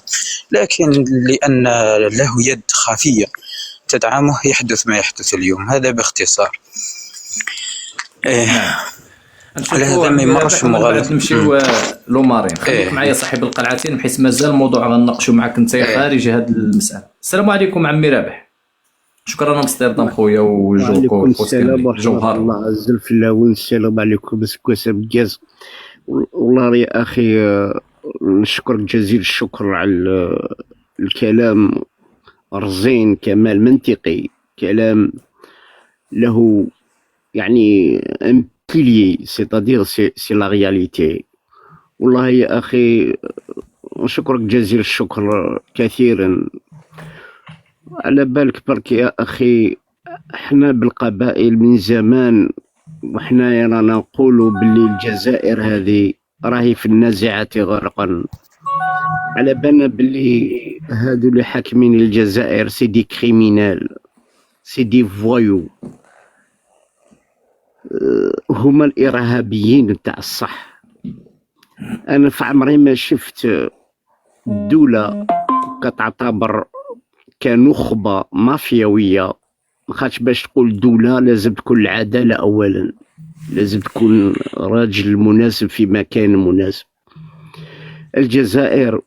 لكن لأن له يد خفية تدعمه يحدث ما يحدث اليوم. هذا باختصار. على هذا ما يمرش مغالط. نمشيو لومارين. خليك معايا صاحب القلعتين بحيث مازال الموضوع غنناقشوا معك انت خارج هذه المسألة. السلام عليكم عمي رابح. شكرا امستردام خويا وجوكو. وعليكم السلام ورحمة الله عز وجل. السلام عليكم سكوسه بجاز. والله يا اخي نشكرك جزيل الشكر على الكلام رزين كمال منطقي كلام له يعني ان بيلي سيتادير سي لا رياليتي. والله يا اخي نشكرك جزيل الشكر كثيرا. على بالك برك يا أخي احنا بالقبائل من زمان وحنا رانا نقولوا باللي الجزائر هذه راهي في النازعة غرقا. على بالنا باللي هادو اللي حاكمين الجزائر سي دي كريمينال سي دي فوايو هما الإرهابيين تاع الصح. أنا في عمري ما شفت دولة كتعتبر كنخبة مافياوية. مخاطش باش تقول دولة لازم تكون العدالة أولا لازم تكون راجل مناسب في مكان مناسب. الجزائر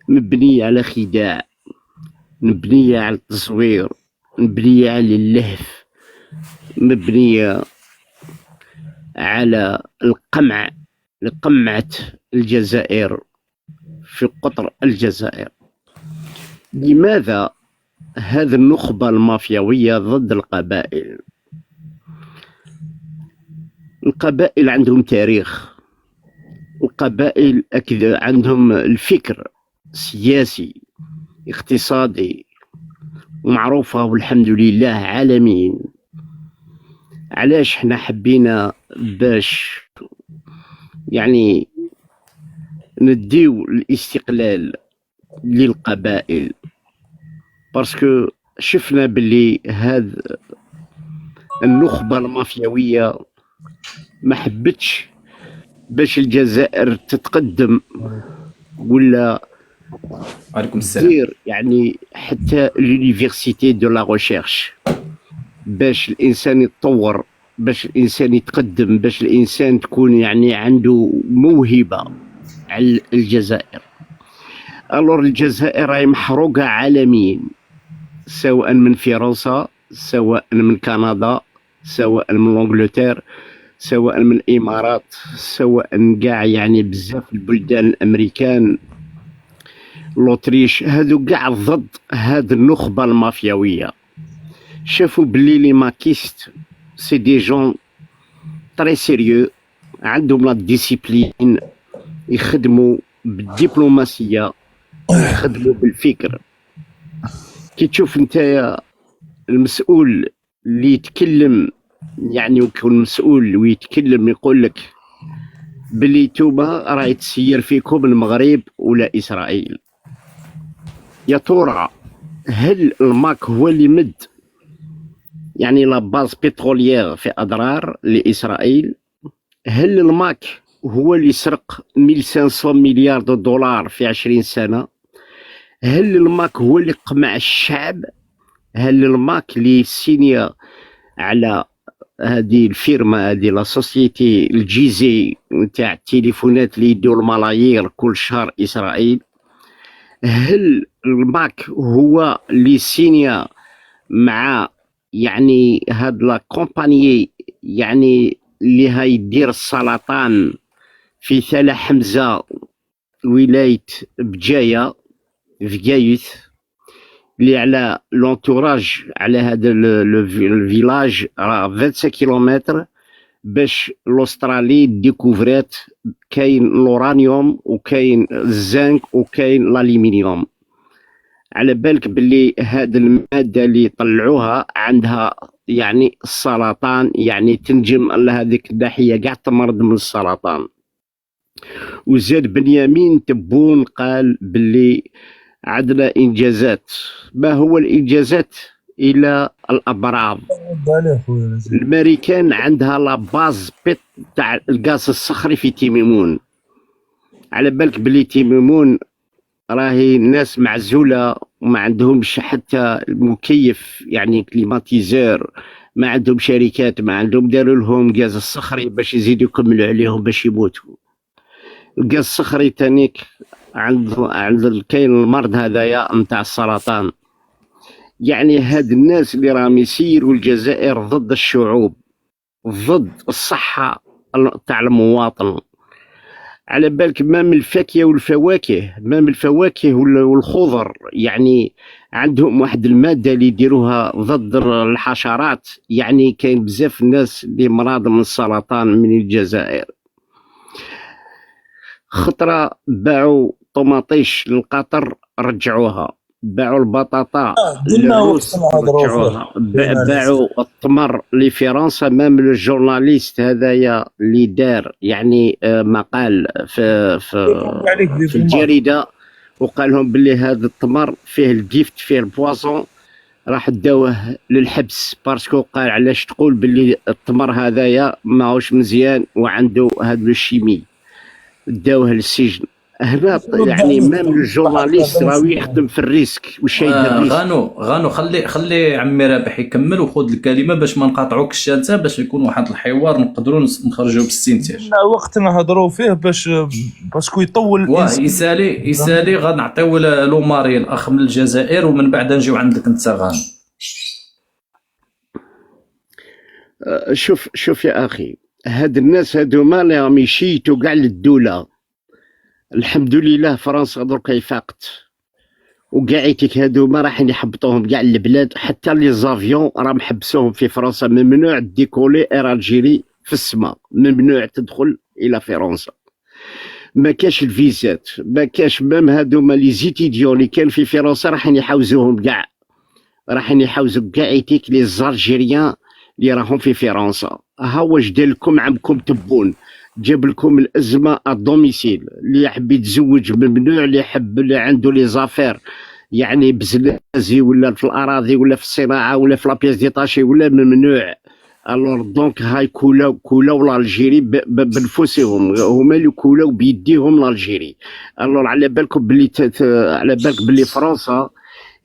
مبنية على خداع مبنية على التصوير مبنية على اللهف مبنية على القمع لقمعة الجزائر في قطر الجزائر. لماذا هذه النخبة المافياوية ضد القبائل؟ القبائل عندهم تاريخ القبائل عندهم الفكر سياسي اقتصادي ومعروفة والحمد لله عالميا. علاش احنا حبينا باش يعني نديو الاستقلال للقبائل باسكو شفنا باللي هذا النخبة المافياوية ما حبتش باش الجزائر تتقدم ولا عليكم السلام دير يعني حتى لونيفرسيتي دو لا ريشيرش باش الانسان يتطور باش الانسان يتقدم باش الانسان تكون يعني عنده موهبة على الجزائر. الور الجزائر راهي محروقة عالميا سواء من فرنسا سواء من كندا سواء من انجلترا سواء من الامارات سواء كاع يعني بزاف البلدان الامريكان لوتريش هادو كاع ضد هاد النخبة المافياوية. شافوا بلي لي ماكيست سي دي جون تري سيريو عندهم لا ديسيبلين يخدموا بالدبلوماسية يخدموا بالفكر. كي تشوف انت المسؤول اللي يتكلم يعني ويكون مسؤول ويتكلم يقول لك باللي توما راهي تسير فيكم المغرب ولا اسرائيل. يا ترى هل الماك هو اللي مد يعني لا باز بتروليير في اضرار لاسرائيل؟ هل الماك هو اللي سرق 1500 مليار دولار في 20 سنه؟ هل الماك هو اللي قمع الشعب؟ هل الماك اللي سينيا على هذه الفيرما، هذه لا سوسيتي الجيزي نتاع التليفونات اللي يدوا الملايير كل شهر اسرائيل؟ هل الماك هو اللي سينيا مع يعني هاد لا كومباني يعني اللي هيدير السرطان في ثلا حمزه ولايه بجايه في جايث، اللي على لونتوراج على هذا الفيلاج راه 25 كيلومتر باش الاسترالي ديكوفرات كاين الورانيوم وكاين الزنك وكاين الالومنيوم. على بالك باللي هاد الماده اللي طلعوها عندها يعني السرطان، يعني تنجم هذيك الناحيه كاع تمرض من السرطان. وزاد بنيامين تبون قال باللي عندنا انجازات. ما هو الانجازات الى الابراج؟ الامريكان عندها لا باز بيت تاع الغاز الصخري في تيميمون. على بالك بلي تيميمون راهي الناس معزوله وما عندهمش حتى مكيف يعني كليماتيزور، ما عندهم شركات، ما عندهم داروا لهم غاز الصخري باش يزيدوا يكملوا عليهم باش يموتوا. الغاز الصخري تانيك عند كاين المرض هذايا نتاع السرطان. يعني هاد الناس اللي راهم يسيروا الجزائر ضد الشعوب، ضد الصحة تاع المواطن. على بالك ما من الفاكهة والفواكه، ما من الفواكه والخضر، يعني عندهم واحد المادة اللي يديروها ضد الحشرات. يعني كاين بزاف الناس اللي مرضى من السرطان من الجزائر. خطرة باعوا طماطيش للقطر رجعوها، باعوا البطاطا للروس رجعوها، باعوا التمر لفرنسا. مام الجورناليست هذايا اللي دار يعني مقال في الجريدة وقال لهم باللي هذا التمر فيه الجيفت فيه البوازون، راح داوه للحبس باسكو قال علاش تقول باللي التمر هذايا ماهوش مزيان وعنده هذا الشيمي، داوه للسجن. هنا يعني مام الجورناليست راهو يخدم في الريسك وش يدير. غانو خلي عمي رابح يكمل وخذ الكلمه باش ما نقاطعوكش انت، باش يكون واحد الحوار نقدروا نخرجوا باستنتاج. لا وقت نهضروا فيه باش باسكو يطول. يسالي غنعطيو لوماري الاخ من الجزائر ومن بعد نجيو عندك انت غانو. شوف يا اخي، هاد الناس هادوما اللي راهم يشيتوا كاع للدوله. الحمد لله فرنسا دركا فاقت وكاعيتك هادوما راح يحبطوهم كاع البلاد، حتى لي زافيون راهم حبسوهم في فرنسا. ممنوع ديكولي اير الجيري في السماء، ممنوع تدخل الى فرنسا، ما كاش الفيزات، ما كاش. مام هادوما لي زيتيديون اللي كانوا في فرنسا راح يحوزوهم كاع، راح يحوزوا كاعيتك لي زالجيريان اللي راهم في فرنسا. ها واش دار لكم عمكم تبون، جاب لكم الازمه الدوميسيل. اللي يحب يتزوج ممنوع، اللي يحب اللي عنده لي زافير يعني بزنازي ولا في الاراضي ولا في الصناعه ولا في لابياس ديتاشي ولا ممنوع. الور دونك هاي كولاو لالجيري بنفسهم، هما اللي كولاو بيديهم لالجيري. الور على بالكم باللي على بالك باللي فرنسا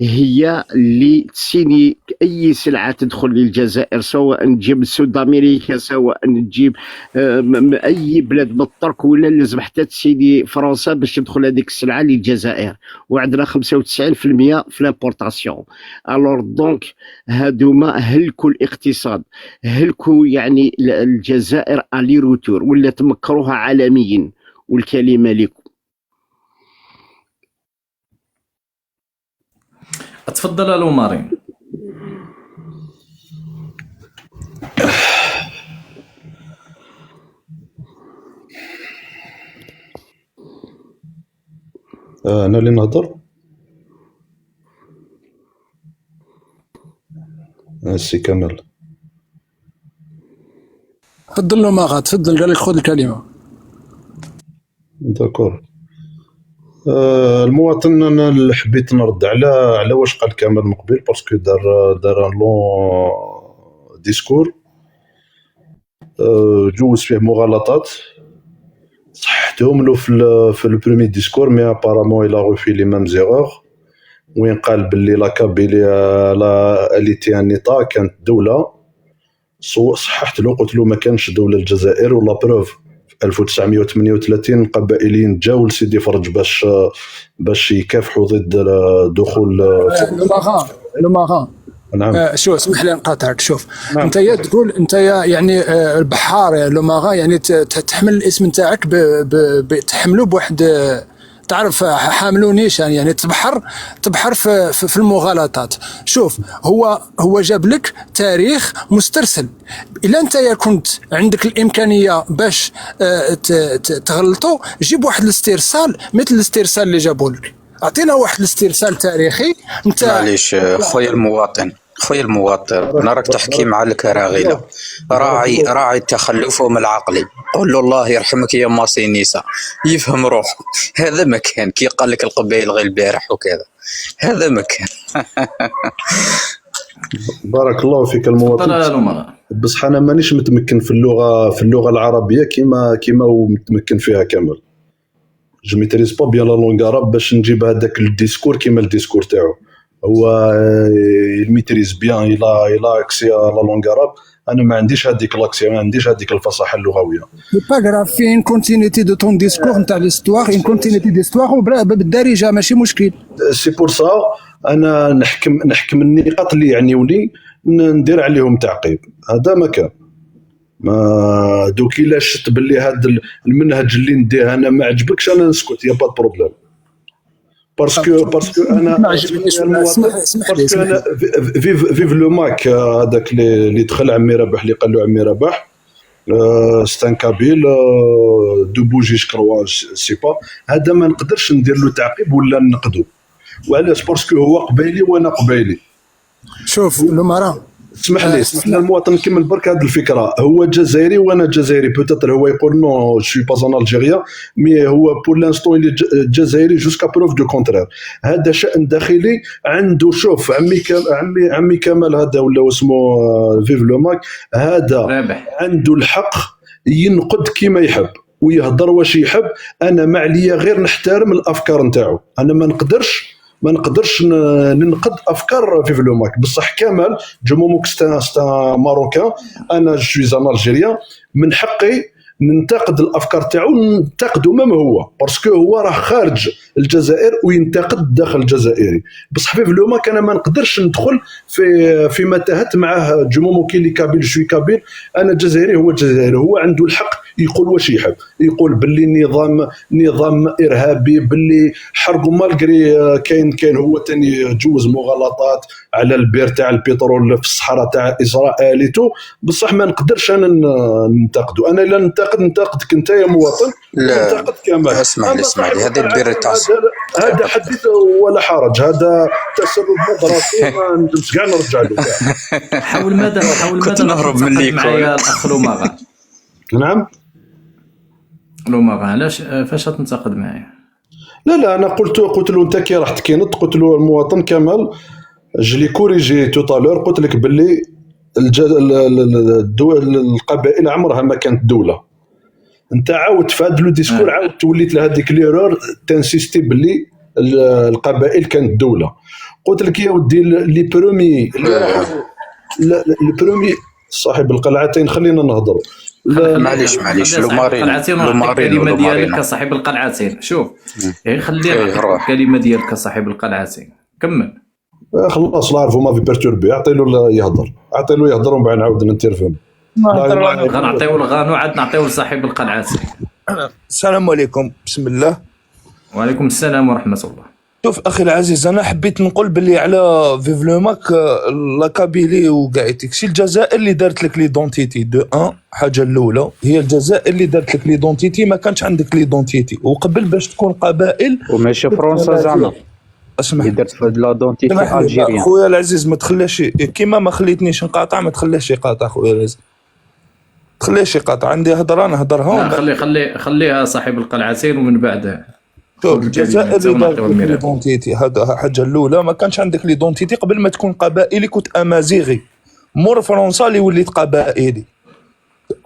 هي اللي تسيني اي سلعه تدخل للجزائر، سواء تجيب سود امريكا، سواء تجيب اي بلاد من الترك، ولا لازم حتى تسيني فرنسا باش تدخل هذيك السلعه للجزائر. وعندنا 95% في لامبورطاسيون. الور دونك هادوما هلكوا الاقتصاد، هلكوا يعني الجزائر الي روتور، ولا تمكروها عالميا. والكلمه لكم. تفضل الو مارين. انا اللي نهضر. السي كمال تفضل له ماغا، تفضل قال لك خذ الكلمه. داكور. المواطن انا اللي حبيت نرد على واش قال كمال من قبيل، باسكو دار لون ديسكور جوز فيه مغالطات صحتهم له في البرومي ديسكور، مي ابارامون الى غوفي لي ميم زيغور وين قال باللي لا كابيلي لا اليتي ان ايطا كانت دوله. صححت له قلت له ما كانش دوله الجزائر، ولا بروف في 1938 القبائليين جاوا لسيدي فرج باش يكافحوا ضد دخول لو ماغان. نعم. شو اسمح لي نقاطعك. شوف نعم. انت تقول انت يعني البحار لو ماغا يعني تحمل الاسم نتاعك تحملوا بواحد تعرف حاملوا نيشان، يعني تبحر في المغالطات. شوف هو جاب لك تاريخ مسترسل. الا انت كنت عندك الامكانيه باش تغلطوا، جيب واحد الاسترسال مثل الاسترسال اللي جابوا لك. اعطينا واحد الاسترسال تاريخي نتاع. معليش خويا المواطن انا راك تحكي مع الكراغيله، راعي تخلفهم العقلي. قول له الله يرحمك يا ماسي نيسا يفهم روحه. هذا ما كان كي قال لك القبائل غير البارح وكذا، هذا ما كان. بارك الله فيك المواطن. بصح انا مانيش متمكن في اللغه العربيه كيما هو متمكن فيها كامل. جو ميتريز با بيان لا لونغ عرب باش نجيب هذاك الديسكور كيما الديسكور تاعو. هو الميتريز بيان الى اكسي لا لونغ عرب. انا ما عنديش هذيك لاكسي، ما عنديش هذيك الفصاحه اللغويه. با غراف في ان كونتينيتي دو طون ديسكور نتاع ليستوار، ان كونتينيتي ديستوار بالدارجه ماشي مشكل. سي بور سا انا نحكم النقاط اللي يعنيوني ندير عليهم تعقيب. هذا ما كان ما دوك الا شفت باللي هذا المنهج اللي نديه انا ما عجبكش انا نسكت، يا با بروبليم. باسكو انا ما عجبنيش. اسمح لي فيف لو ماك هذاك اللي دخل عمي رباح اللي قال له عمي رباح ستان كابيل دو بوجي شكروا سي با. هذا ما نقدرش ندير له تعقيب ولا نقدو. وعلاش؟ باسكو هو قبايلي وانا قبايلي. شوف لو اسمح لي المواطن نكمل برك هذه الفكره. هو جزائري وانا جزائري، بوتيتر هو يقول نو شوي با ان الجيريا، مي هو بور لانستون اللي جزائري جوسكا بروف دو كونترير. هذا شأن داخلي عنده. شوف عمي كمال هذا ولا اسمه فيف لو ماك، هذا عنده الحق ينقد كيما يحب ويهضر واش يحب. انا ما عليا غير نحترم الافكار نتاعو. انا ما نقدرش ننقد افكار في فلوماك. بصح كمال جمومك ستا ماروكان، انا جوي ان الجيريان، من حقي ننتقد الافكار تاعو، ننتقدو مام هو باسكو هو راه خارج الجزائر وينتقد الداخل الجزائري. بصح في فلوماك انا ما نقدرش ندخل في متاهات معاه. جمومكي اللي كابيل شوي كابيل، انا جزائري هو جزائري. هو عنده الحق يقول واش يحب، يقول باللي نظام ارهابي، باللي حرقوا مالغري كاين هو تاني جوز مغالطات على البير تاع البترول في الصحراء تاع اسرائيل. بصح ما نقدرش انا ننتقدو. انا لا ننتقدك انت يا مواطن، ننتقد كمال. اسمع لي هذه البير تاع هذا حدث ولا حرج، هذا تسرب مدرسي ما ندمش كاع نرجع له. حاول ماذا نهرب من ليكول معايا الاخ لوماغا. نعم لوماغا علاش فاش تنتقد معايا؟ لا انا قلت له انت كي راح تكينط، قلت له المواطن كمال جلي كوريجي توتالور، قلت لك باللي القبائل عمرها ما كانت دوله. انت عاود في هذا لو ديسكور عاود توليت لهذيك ليرور تنسيستي باللي القبائل كانت دوله. قلت لك يا ودي لي برومي صاحب القلعتين خلينا نهضروا. معليش لومارين الكلمه ديالك صاحب القلعتين. شوف خلينا الكلمه ديالك صاحب القلعتين. كمل. خلاص لا عرفوا ما في بيرتوربي، عطي له يهضر ومن بعد نعاود نتيرفون. غنعطيو الغانو عاد نعطيو لصاحب القلعتين. السلام عليكم. بسم الله. وعليكم السلام ورحمه الله. شوف اخي العزيز، انا حبيت نقول باللي على فيف لو ماك لا كابيلي وكاع تيكسي الجزائر اللي دارت لك ليدونتيتي دو ان. حاجه الاولى هي الجزائر اللي دارت لك ليدونتيتي، ما كانش عندك ليدونتيتي. وقبل باش تكون قبائل وماشي فرنسا زعما اسمح اللي درت في لادونتيتي الجيريان. خويا العزيز ما تخليش كيما ما خليتنيش نقاطع، ما تخليش يقاطع خويا العزيز. تخليهش يقاطع، عندي هضره نهضرها. خليها صاحب القلعتين ومن بعد شوف الجزائر اللي دارت ليدونتيتي، هذا الحاجه الاولى. ما كانش عندك ليدونتيتي قبل ما تكون قبائلي، كنت امازيغي. مور فرنسا اللي وليت قبائلي.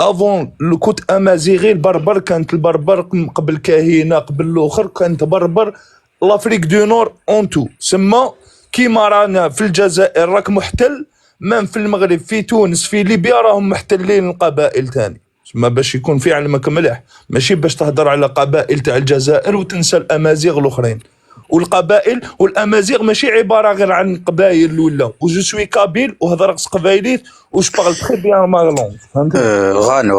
افون كنت امازيغي. البربر كانت البربر قبل كاهنه قبل الاخر كانت بربر. لافريك دو نور اونتو سما كيما رانا في الجزائر راك محتل، من في المغرب في تونس في ليبيا راهم محتلين القبائل تاني. ما باش يكون في علمك مليح، ماشي باش تهضر على قبائل تاع الجزائر وتنسى الامازيغ الاخرين. والقبائل والامازيغ ماشي عباره غير عن قبائل ولا. وجو سوي كابيل وهضر قبايليت وش باغل تخي بيان ما لونغ.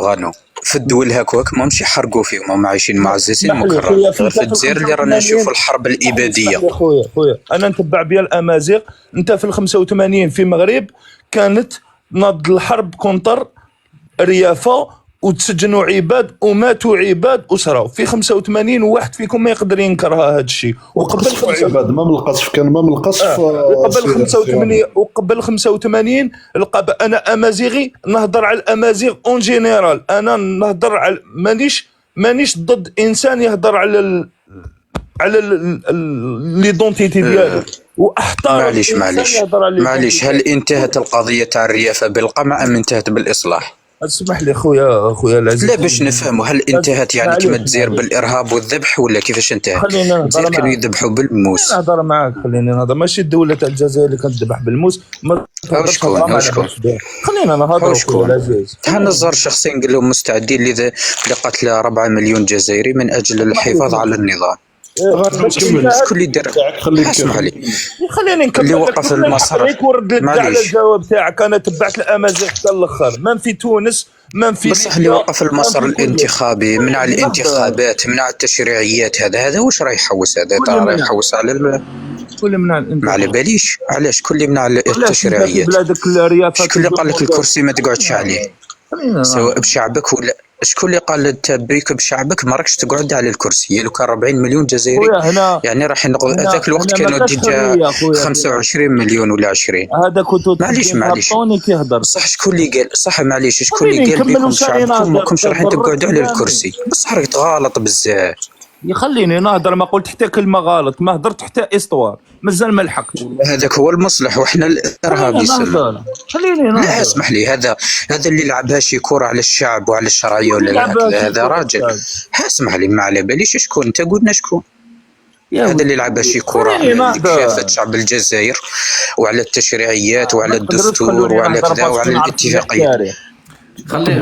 غانو في الدول هكاك ماهمش يحرقوا فيهم، هما عايشين معززين مكرمين. في الجزائر اللي رانا نشوفوا الحرب الاباديه. خويا انا نتبع بيا الامازيغ. انت في 85 في المغرب كانت نض الحرب كونتر ريافه وتسجنوا عباد وماتوا عباد وصراو في 85. وواحد فيكم ما يقدر ينكرها هذا الشيء. وقبل عباد ما من القصف كان ما من القصف. وقبل 85 وقبل 85 انا امازيغي نهضر على الامازيغ اون جينيرال. انا نهضر على مانيش ضد انسان يهضر على ليدونتيتي ديالو واحترم. معليش هل انتهت القضيه تاع الريافه بالقمع ام انتهت بالاصلاح؟ اسمح لي خويا العزيز. لا باش نفهموا هل انتهت يعني كما تزير بالارهاب والذبح ولا كيفاش انتهت؟ تزير كانوا يذبحوا بالموس. نهضر معاك، خليني نهضر. ماشي الدوله تاع الجزائر اللي كانت تذبح بالموس. شكون خلينا نهضروا خويا العزيز. نظر شخصيا قال لهم مستعدين لقتل 4 مليون جزائري من اجل الحفاظ على النظام. شكون اللي دار؟ اسمح لي خليني نكمل. اللي وقف المسار ورد لك على الجواب تاعك. انا تبعت الامازيغ حتى الاخر، من في تونس من في بصح اللي وقف المسار الانتخابي، منع الانتخابات، منع التشريعيات. هذا واش راه يحوس؟ هذا راه يحوس على كل منع الانتخابات. ما على باليش علاش كل منع التشريعيات. شكون اللي قال لك الكرسي ما تقعدش عليه سواء بشعبك ولا؟ شكون اللي قال تبريك بشعبك ما راكش تقعد على الكرسي؟ لو كان 40 مليون جزائري يعني راح نقول هذاك الوقت كانوا ديجا 25 مليون ولا 20. هذا كنتو معليش صح. شكون اللي قال؟ صح معليش شكون اللي قال بكم شعبكم ماكمش راح تقعدوا على الكرسي؟ بصح راك غلط بزاف. يخليني نهضر. ما قلت حتى كلمه غلط، ما هضرت حتى اسطوار. مازال ما لحقتش. هذاك هو المصلح وحنا الارهابي. خليني نهضر. لا اسمح لي، هذا اللي لعبها شي كره على الشعب وعلى الشرعيه ولا لا؟ هذا راجل. اسمح لي ما على باليش شكون انت. قلنا شكون هذا اللي لعبها شي كره على كافه شعب الجزائر وعلى التشريعيات وعلى الدستور وعلى كذا وعلى الاتفاقيات. خلي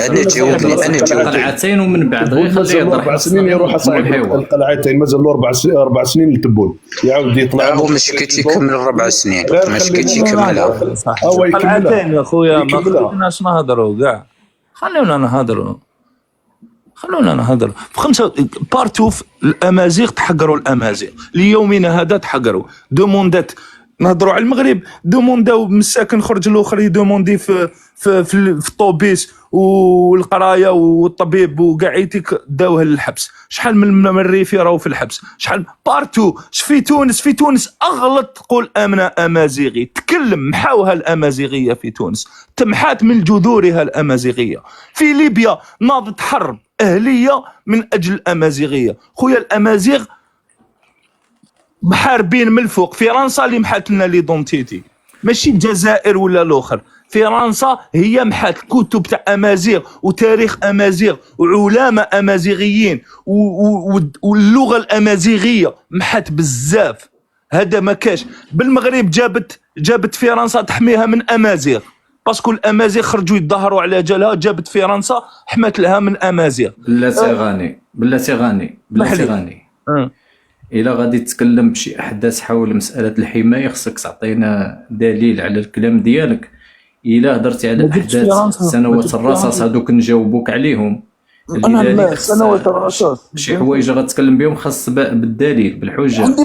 انا جاوبني القلعتين ومن بعد غير خليه 4 سنين يروح صاحب القلعتين. مازال له 4 سنين للتبون يعاود يطلع. هو مش كيتي يكمل 4 سنين، مش كيتي يكملها. هو القلعتين يا خويا ما خليناش نهضروا كاع. خلونا نهضروا. في 5 بارتو الامازيغ تحقروا. الامازيغ ليومنا هذا تحقروا. دوموندات نهضروا على المغرب، دومونداو من الساكن خرج الاخر يدوموندي في الطوبيس والقرايه والطبيب وقاعيتك داوه للحبس. شحال من الريفي راهو في الحبس، شحال بارتو. في تونس اغلط تقول امنا امازيغي. تكلم محاوها الامازيغيه في تونس، تمحات من جذورها الامازيغيه. في ليبيا ناضت حرب اهليه من اجل الامازيغيه. خويا الامازيغ محاربين من الفوق. فرنسا اللي محات لنا ليدونتيتي، ماشي الجزائر ولا الاخر. فرنسا هي محات كتب تاع امازيغ وتاريخ امازيغ وعلماء امازيغيين واللغه الامازيغيه محات بزاف. هذا ما كاش بالمغرب. جابت فرنسا تحميها من امازيغ باسكو الامازيغ خرجوا يتظاهروا على جالها. جابت فرنسا حمات لها من امازيغ. بلاتي غاني إلا غادي تتكلم بشي أحداث حول مسألة الحماية خصك تعطينا دليل على الكلام ديالك. إلا هضرتي على أحداث سنوات الرصاص هذوك نجاوبوك عليهم. أنا سنوات الرصاص شي حوايج غتكلم بهم خاص بالدليل بالحجة.